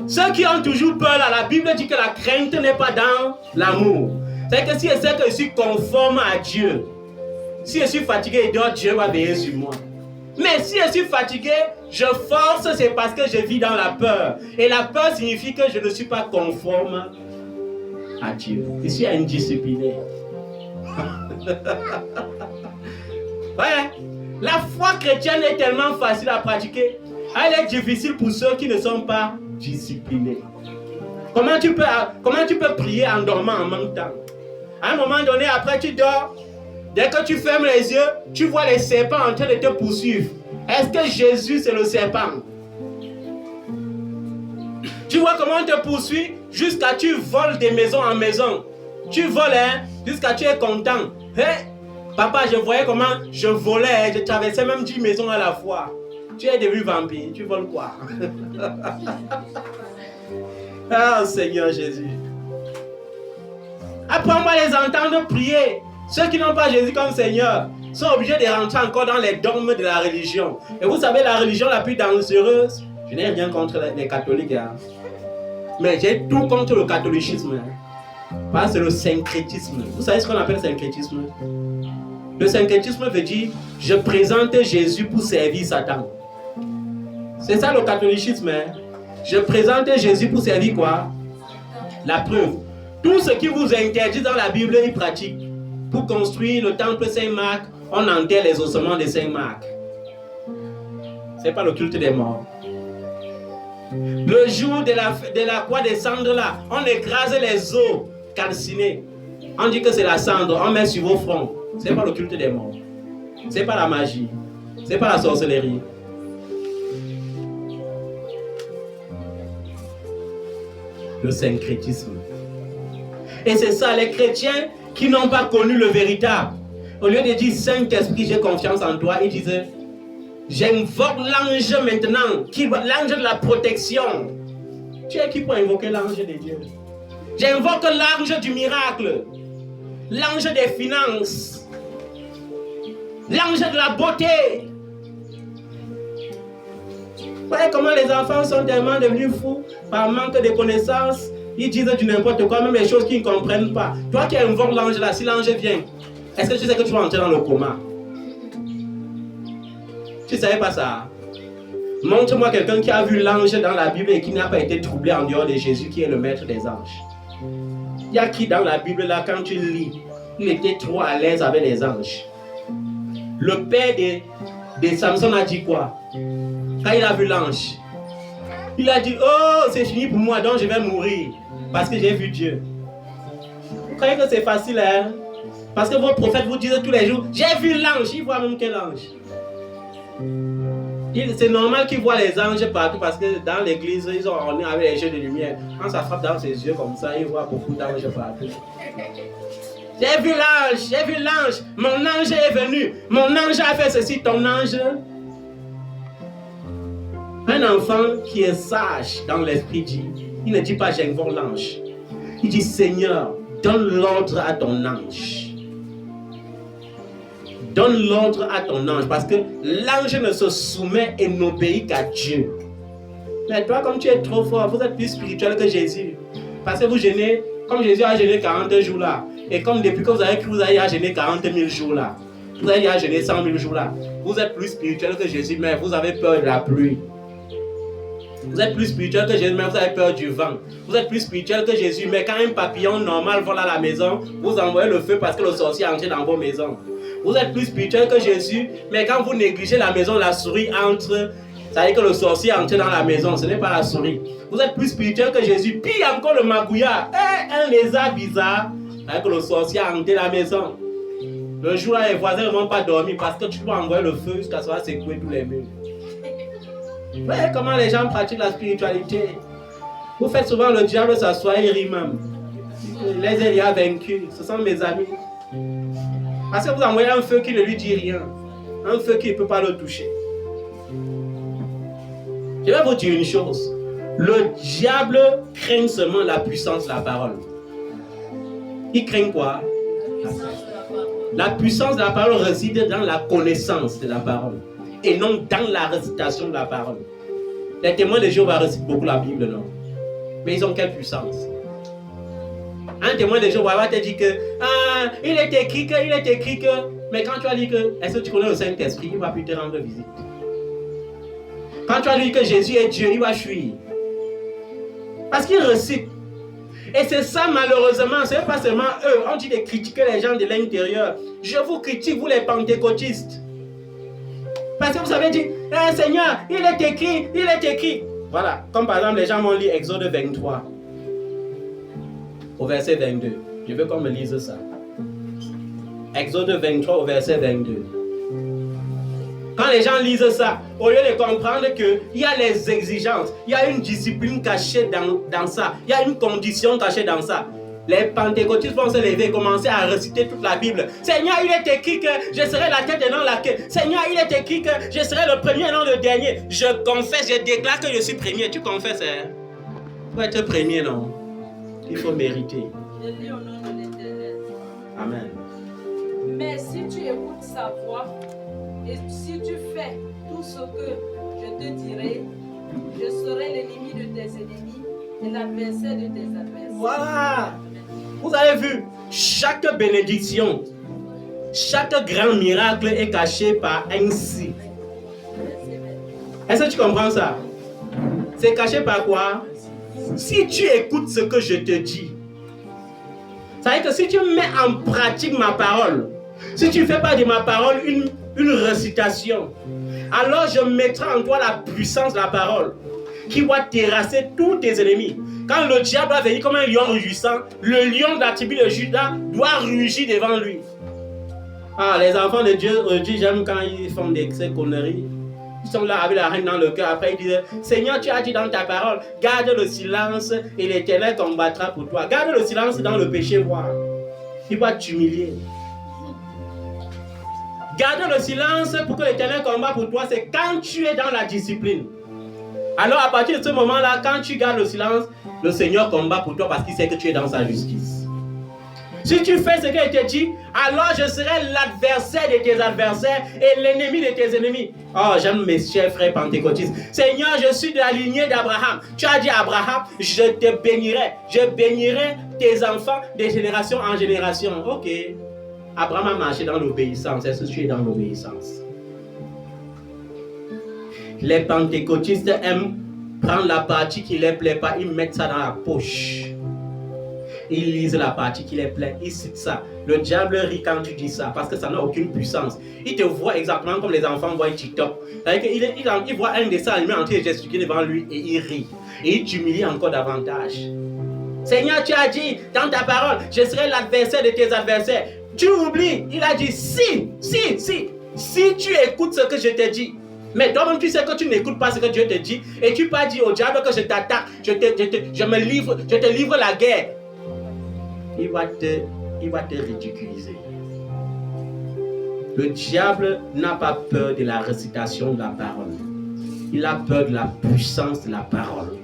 Ceux qui ont toujours peur, là, la Bible dit que la crainte n'est pas dans l'amour. C'est que si je sais que je suis conforme à Dieu, si je suis fatigué et dors, Dieu va veiller sur moi. Mais si je suis fatigué, je force, c'est parce que je vis dans la peur. Et la peur signifie que je ne suis pas conforme à Dieu. Je suis indiscipliné. Ouais. La foi chrétienne est tellement facile à pratiquer. Elle est difficile pour ceux qui ne sont pas disciplinés. Comment tu peux prier en dormant en même temps? À un moment donné, après tu dors, dès que tu fermes les yeux, tu vois les serpents en train de te poursuivre. Est-ce que Jésus c'est le serpent? Tu vois comment on te poursuit jusqu'à ce que tu voles de maison en maison. Tu voles jusqu'à ce que tu es content. Hey, papa, je voyais comment je volais, je traversais même 10 maisons à la fois. Tu es devenu vampire, tu voles quoi? Ah, Seigneur Jésus. Après, on va les entendre prier. Ceux qui n'ont pas Jésus comme Seigneur sont obligés de rentrer encore dans les dogmes de la religion. Et vous savez, la religion la plus dangereuse, je n'ai rien contre les catholiques, hein. Mais j'ai tout contre le catholicisme. Hein. Parce que c'est le syncrétisme. Vous savez ce qu'on appelle syncrétisme? Le syncrétisme veut dire, je présente Jésus pour servir Satan. C'est ça le catholicisme. Hein. Je présente Jésus pour servir quoi? La preuve. Tout ce qui vous interdit dans la Bible, il pratique. Pour construire le temple Saint-Marc, on enterre les ossements de Saint-Marc. Ce n'est pas le culte des morts. Le jour de la croix des cendres là, on écrase les os calcinés. On dit que c'est la cendre, on met sur vos fronts. Ce n'est pas le culte des morts. Ce n'est pas la magie. Ce n'est pas la sorcellerie. Le syncrétisme. Et c'est ça, les chrétiens qui n'ont pas connu le véritable. Au lieu de dire Saint-Esprit, j'ai confiance en toi, ils disaient j'invoque l'ange maintenant, l'ange de la protection. Tu es qui pour invoquer l'ange de Dieu? J'invoque l'ange du miracle, l'ange des finances, l'ange de la beauté. Vous voyez comment les enfants sont tellement devenus fous par manque de connaissances. Ils disent du n'importe quoi, même les choses qu'ils ne comprennent pas. Toi qui invoques l'ange là, si l'ange vient, est-ce que tu sais que tu vas entrer dans le coma? Tu ne savais pas ça? Montre-moi quelqu'un qui a vu l'ange dans la Bible et qui n'a pas été troublé en dehors de Jésus qui est le maître des anges. Il y a qui dans la Bible là, quand tu lis, il était trop à l'aise avec les anges. Le père de Samson a dit quoi? Quand il a vu l'ange, il a dit, oh, c'est fini pour moi, donc je vais mourir. Parce que j'ai vu Dieu. Vous croyez que c'est facile, hein? Parce que vos prophètes vous disent tous les jours, j'ai vu l'ange. Ils voient même quel ange? C'est normal qu'ils voient les anges partout parce que dans l'église, ils ont orné avec les jeux de lumière. Quand ça frappe dans ses yeux comme ça, ils voient beaucoup d'anges partout. J'ai vu l'ange, mon ange est venu, mon ange a fait ceci, ton ange. Un enfant qui est sage dans l'esprit dit, il ne dit pas j'invoque l'ange. Il dit Seigneur, donne l'ordre à ton ange. Donne l'ordre à ton ange parce que l'ange ne se soumet et n'obéit qu'à Dieu. Mais toi, comme tu es trop fort, vous êtes plus spirituel que Jésus. Parce que vous jeûnez, comme Jésus a jeûné 40 jours là. Et comme depuis que vous avez cru, vous avez jeûné 40 000 jours là. Vous avez jeûné 100 000 jours là. Vous êtes plus spirituel que Jésus, mais vous avez peur de la pluie. Vous êtes plus spirituel que Jésus, mais vous avez peur du vent. Vous êtes plus spirituel que Jésus, mais quand un papillon normal vole à la maison, vous envoyez le feu parce que le sorcier est entré dans vos maisons. Vous êtes plus spirituel que Jésus, mais quand vous négligez la maison, la souris entre. Ça veut dire que le sorcier est entré dans la maison, ce n'est pas la souris. Vous êtes plus spirituel que Jésus, puis encore le magouillard. Un lézard bizarre, ça veut dire que le sorcier est entré dans la maison. Le jour-là, les voisins ne vont pas dormir parce que tu dois envoyer le feu jusqu'à ce soit secouer tous les murs. Vous voyez comment les gens pratiquent la spiritualité. Vous faites souvent le diable s'asseoir et rit même. Les Élia vaincus, ce sont mes amis. Parce que vous envoyez un feu qui ne lui dit rien. Un feu qui ne peut pas le toucher. Je vais vous dire une chose. Le diable craint seulement la puissance de la parole. Il craint quoi? La puissance de la parole réside dans la connaissance de la parole et non dans la récitation de la parole. Les témoins de Jéhovah récitent beaucoup la Bible, non? Mais ils ont quelle puissance? Un témoin de Jéhovah va te dire que il est écrit que, mais quand tu as dit que, est-ce que tu connais le Saint-Esprit, il ne va plus te rendre visite. Quand tu as dit que Jésus est Dieu, il va fuir. Parce qu'il récite. Et c'est ça malheureusement, ce n'est pas seulement eux. On dit de critiquer les gens de l'intérieur. Je vous critique, vous les pentecôtistes. Parce que vous avez dit, Seigneur, il est écrit. Voilà, comme par exemple les gens vont lire Exode 23. Au verset 22. Je veux qu'on me lise ça. Exode 23 au verset 22. Quand les gens lisent ça, au lieu de comprendre qu'il y a les exigences, il y a une discipline cachée dans ça, il y a une condition cachée dans ça, les pentecôtistes vont se lever et commencer à réciter toute la Bible. Seigneur, il est écrit que je serai la tête et non la queue. Seigneur, il est écrit que je serai le premier et non le dernier. Je confesse, je déclare que je suis premier. Tu confesses, hein? Pour être premier, non? Il faut mériter. Je lis au nom de l'Éternel. Amen. Mais si tu écoutes sa voix, et si tu fais tout ce que je te dirai, je serai l'ennemi de tes ennemis et l'adversaire de tes adversaires. Voilà. Vous avez vu, chaque bénédiction, chaque grand miracle est caché par un si. Est-ce que tu comprends ça? C'est caché par quoi? Si tu écoutes ce que je te dis, ça veut dire que si tu mets en pratique ma parole, si tu ne fais pas de ma parole une récitation, alors je mettrai en toi la puissance de la parole qui va terrasser tous tes ennemis. Quand le diable va venir comme un lion rugissant, le lion de la tribu de Juda doit rugir devant lui. Ah, les enfants de Dieu, j'aime quand ils font ces conneries. Ils sont là avec la reine dans le cœur. Après, ils disent, Seigneur, tu as dit dans ta parole, garde le silence et l'Éternel combattra pour toi. Garde le silence dans le péché, voir. Il va t'humilier. Garde le silence pour que l'Éternel combatte pour toi, c'est quand tu es dans la discipline. Alors à partir de ce moment-là, quand tu gardes le silence, le Seigneur combat pour toi parce qu'il sait que tu es dans sa justice. Si tu fais ce qu'il te dit, alors je serai l'adversaire de tes adversaires et l'ennemi de tes ennemis. Oh, j'aime mes chers frères pentecôtistes. Seigneur, je suis de la lignée d'Abraham. Tu as dit à Abraham, je te bénirai. Je bénirai tes enfants de génération en génération. Ok. Abraham a marché dans l'obéissance. Est-ce que tu es dans l'obéissance? Les pentecôtistes aiment prendre la partie qui ne les plaît pas, ils mettent ça dans la poche. Ils lisent la partie qui les plaît, ils citent ça. Le diable rit quand tu dis ça parce que ça n'a aucune puissance. Il te voit exactement comme les enfants voient TikTok. Il voit un dessin animé en train de gesticuler devant lui et il rit. Et il t'humilie encore davantage. Seigneur, tu as dit dans ta parole, je serai l'adversaire de tes adversaires. Tu oublies, il a dit si tu écoutes ce que je te dis. Mais toi-même, tu sais que tu n'écoutes pas ce que Dieu te dit. Et tu pas dit au diable que je t'attaque, je te livre la guerre. Il va te ridiculiser. Le diable n'a pas peur de la récitation de la parole. Il a peur de la puissance de la parole.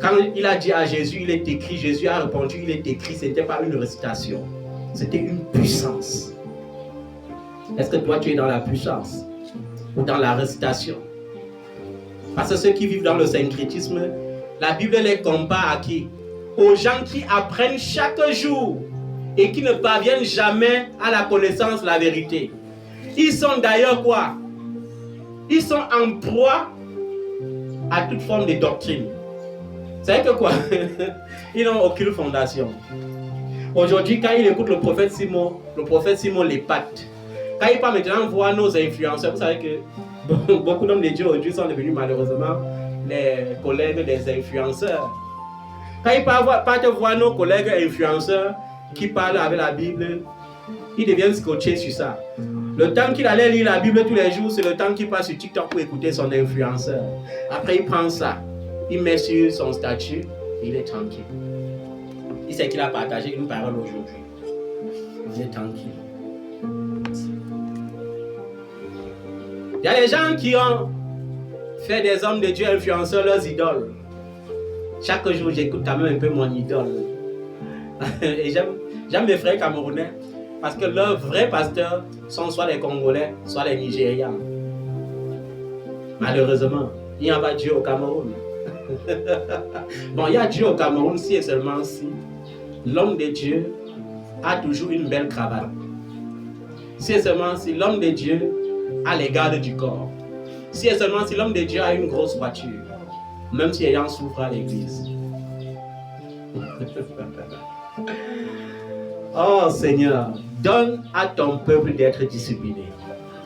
Quand il a dit à Jésus, il est écrit, Jésus a répondu, il est écrit, ce n'était pas une récitation. C'était une puissance. Est-ce que toi, tu es dans la puissance? Ou dans la récitation? Parce que ceux qui vivent dans le syncrétisme, la Bible les compare à qui? Aux gens qui apprennent chaque jour et qui ne parviennent jamais à la connaissance de la vérité. Ils sont d'ailleurs quoi? Ils sont en proie à toute forme de doctrine. Vous savez que quoi? Ils n'ont aucune fondation. Aujourd'hui, quand il écoute le prophète Simon l'épate. Quand il part maintenant voir nos influenceurs, vous savez que beaucoup d'hommes de Dieu aujourd'hui sont devenus malheureusement les collègues des influenceurs. Quand il part voir nos collègues influenceurs qui parlent avec la Bible, Ils deviennent scotchés sur ça. Le temps qu'il allait lire la Bible tous les jours, c'est le temps qu'il passe sur TikTok pour écouter son influenceur. Après, il prend ça, il met sur son statut et il est tranquille. Il sait qu'il a partagé une parole aujourd'hui. Il est tranquille. Il y a des gens qui ont fait des hommes de Dieu influenceurs leurs idoles. Chaque jour, j'écoute quand même un peu mon idole. Et j'aime mes frères camerounais parce que leurs vrais pasteurs sont soit les Congolais, soit les Nigérians. Malheureusement, il n'y a pas Dieu au Cameroun. Bon, il y a Dieu au Cameroun si et seulement si l'homme de Dieu a toujours une belle cravate. Si et seulement si l'homme de Dieu a les gardes du corps. Si et seulement si l'homme de Dieu a une grosse voiture. Même si les gens souffrent à l'église. Oh Seigneur, donne à ton peuple d'être discipliné.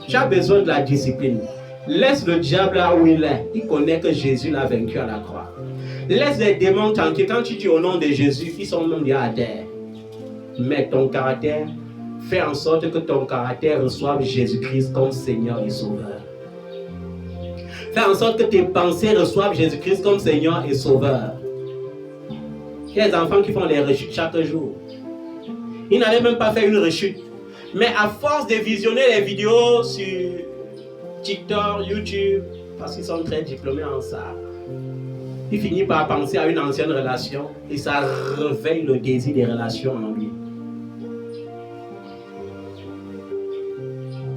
Tu as besoin de la discipline. Laisse le diable là où il est. Il connaît que Jésus l'a vaincu à la croix. Laisse les démons tranquilles. Quand tu dis au nom de Jésus, ils sont même déjà à terre. Mais ton caractère, fais en sorte que ton caractère reçoive Jésus-Christ comme Seigneur et Sauveur. Fais en sorte que tes pensées reçoivent Jésus-Christ comme Seigneur et Sauveur. Il y a des enfants qui font les rechutes chaque jour. Ils n'allaient même pas faire une rechute. Mais à force de visionner les vidéos sur TikTok, YouTube, parce qu'ils sont très diplômés en ça, ils finissent par penser à une ancienne relation et ça réveille le désir des relations en lui.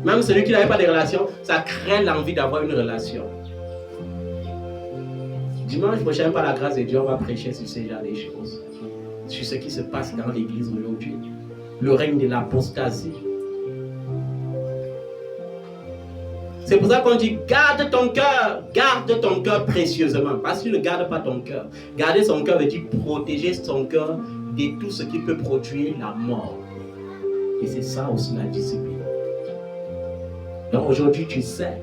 Même celui qui n'avait pas de relation, ça crée l'envie d'avoir une relation. Dimanche prochain, par la grâce de Dieu, on va prêcher sur ce genre de choses. Sur ce qui se passe dans l'église aujourd'hui. Le règne de l'apostasie. C'est pour ça qu'on dit garde ton cœur précieusement. Parce que tu ne gardes pas ton cœur. Garder son cœur veut dire protéger son cœur de tout ce qui peut produire la mort. Et c'est ça aussi la discipline. Donc aujourd'hui tu sais.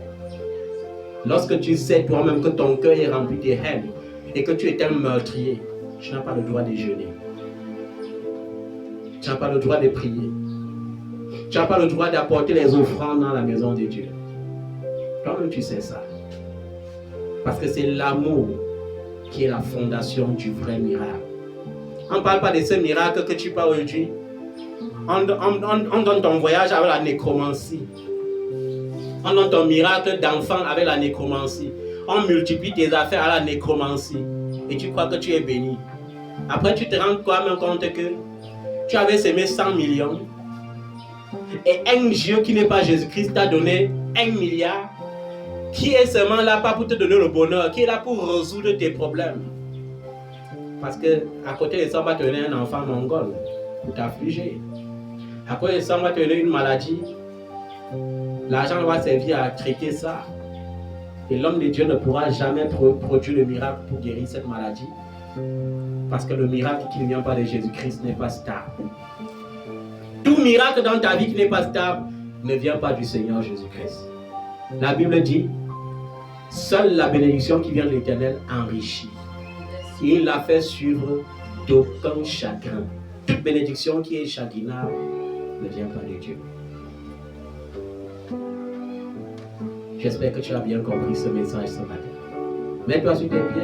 Lorsque tu sais toi-même que ton cœur est rempli de haine et que tu es un meurtrier, tu n'as pas le droit de jeûner. Tu n'as pas le droit de prier. Tu n'as pas le droit d'apporter les offrandes dans la maison de Dieu. Toi-même tu sais ça. Parce que c'est l'amour qui est la fondation du vrai miracle. On ne parle pas de ce miracle que tu parles aujourd'hui. On donne ton voyage avec la nécromancie. On donne ton miracle d'enfant avec la nécromancie. On multiplie tes affaires à la nécromancie. Et tu crois que tu es béni. Après, tu te rends toi-même compte que tu avais semé 100 millions. Et un Dieu qui n'est pas Jésus-Christ t'a donné 1 milliard. Qui est seulement là pas pour te donner le bonheur. Qui est là pour résoudre tes problèmes. Parce que à côté de ça, on va te donner un enfant mongol. Pour t'affliger. À côté de ça, on va te donner une maladie. L'argent va servir à traiter ça. Et l'homme de Dieu ne pourra jamais produire le miracle pour guérir cette maladie. Parce que le miracle qui ne vient pas de Jésus-Christ n'est pas stable. Tout miracle dans ta vie qui n'est pas stable ne vient pas du Seigneur Jésus-Christ. La Bible dit, seule la bénédiction qui vient de l'Éternel enrichit. Il l'a fait suivre d'aucun chagrin. Toute bénédiction qui est chagrinable ne vient pas de Dieu. J'espère que tu as bien compris ce message ce matin. Mets-toi sur tes pieds.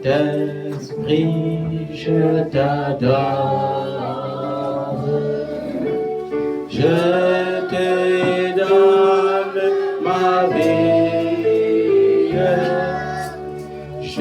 Saint-Esprit, je t'adore. Je te donne ma vie. Je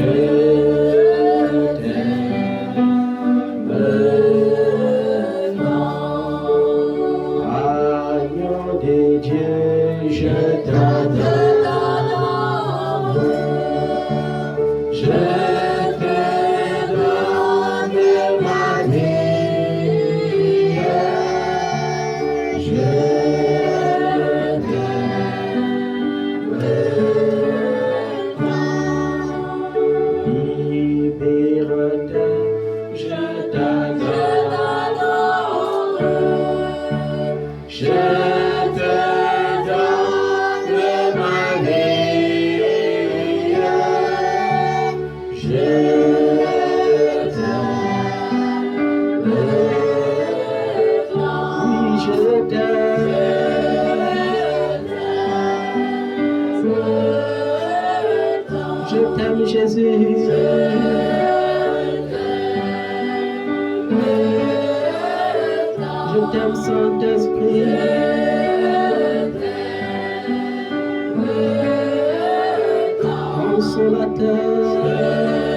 Je te donne ma Oui, je t'aime. Je t'aime, Jésus. Je t'aime, Saint-Esprit. Consolateur.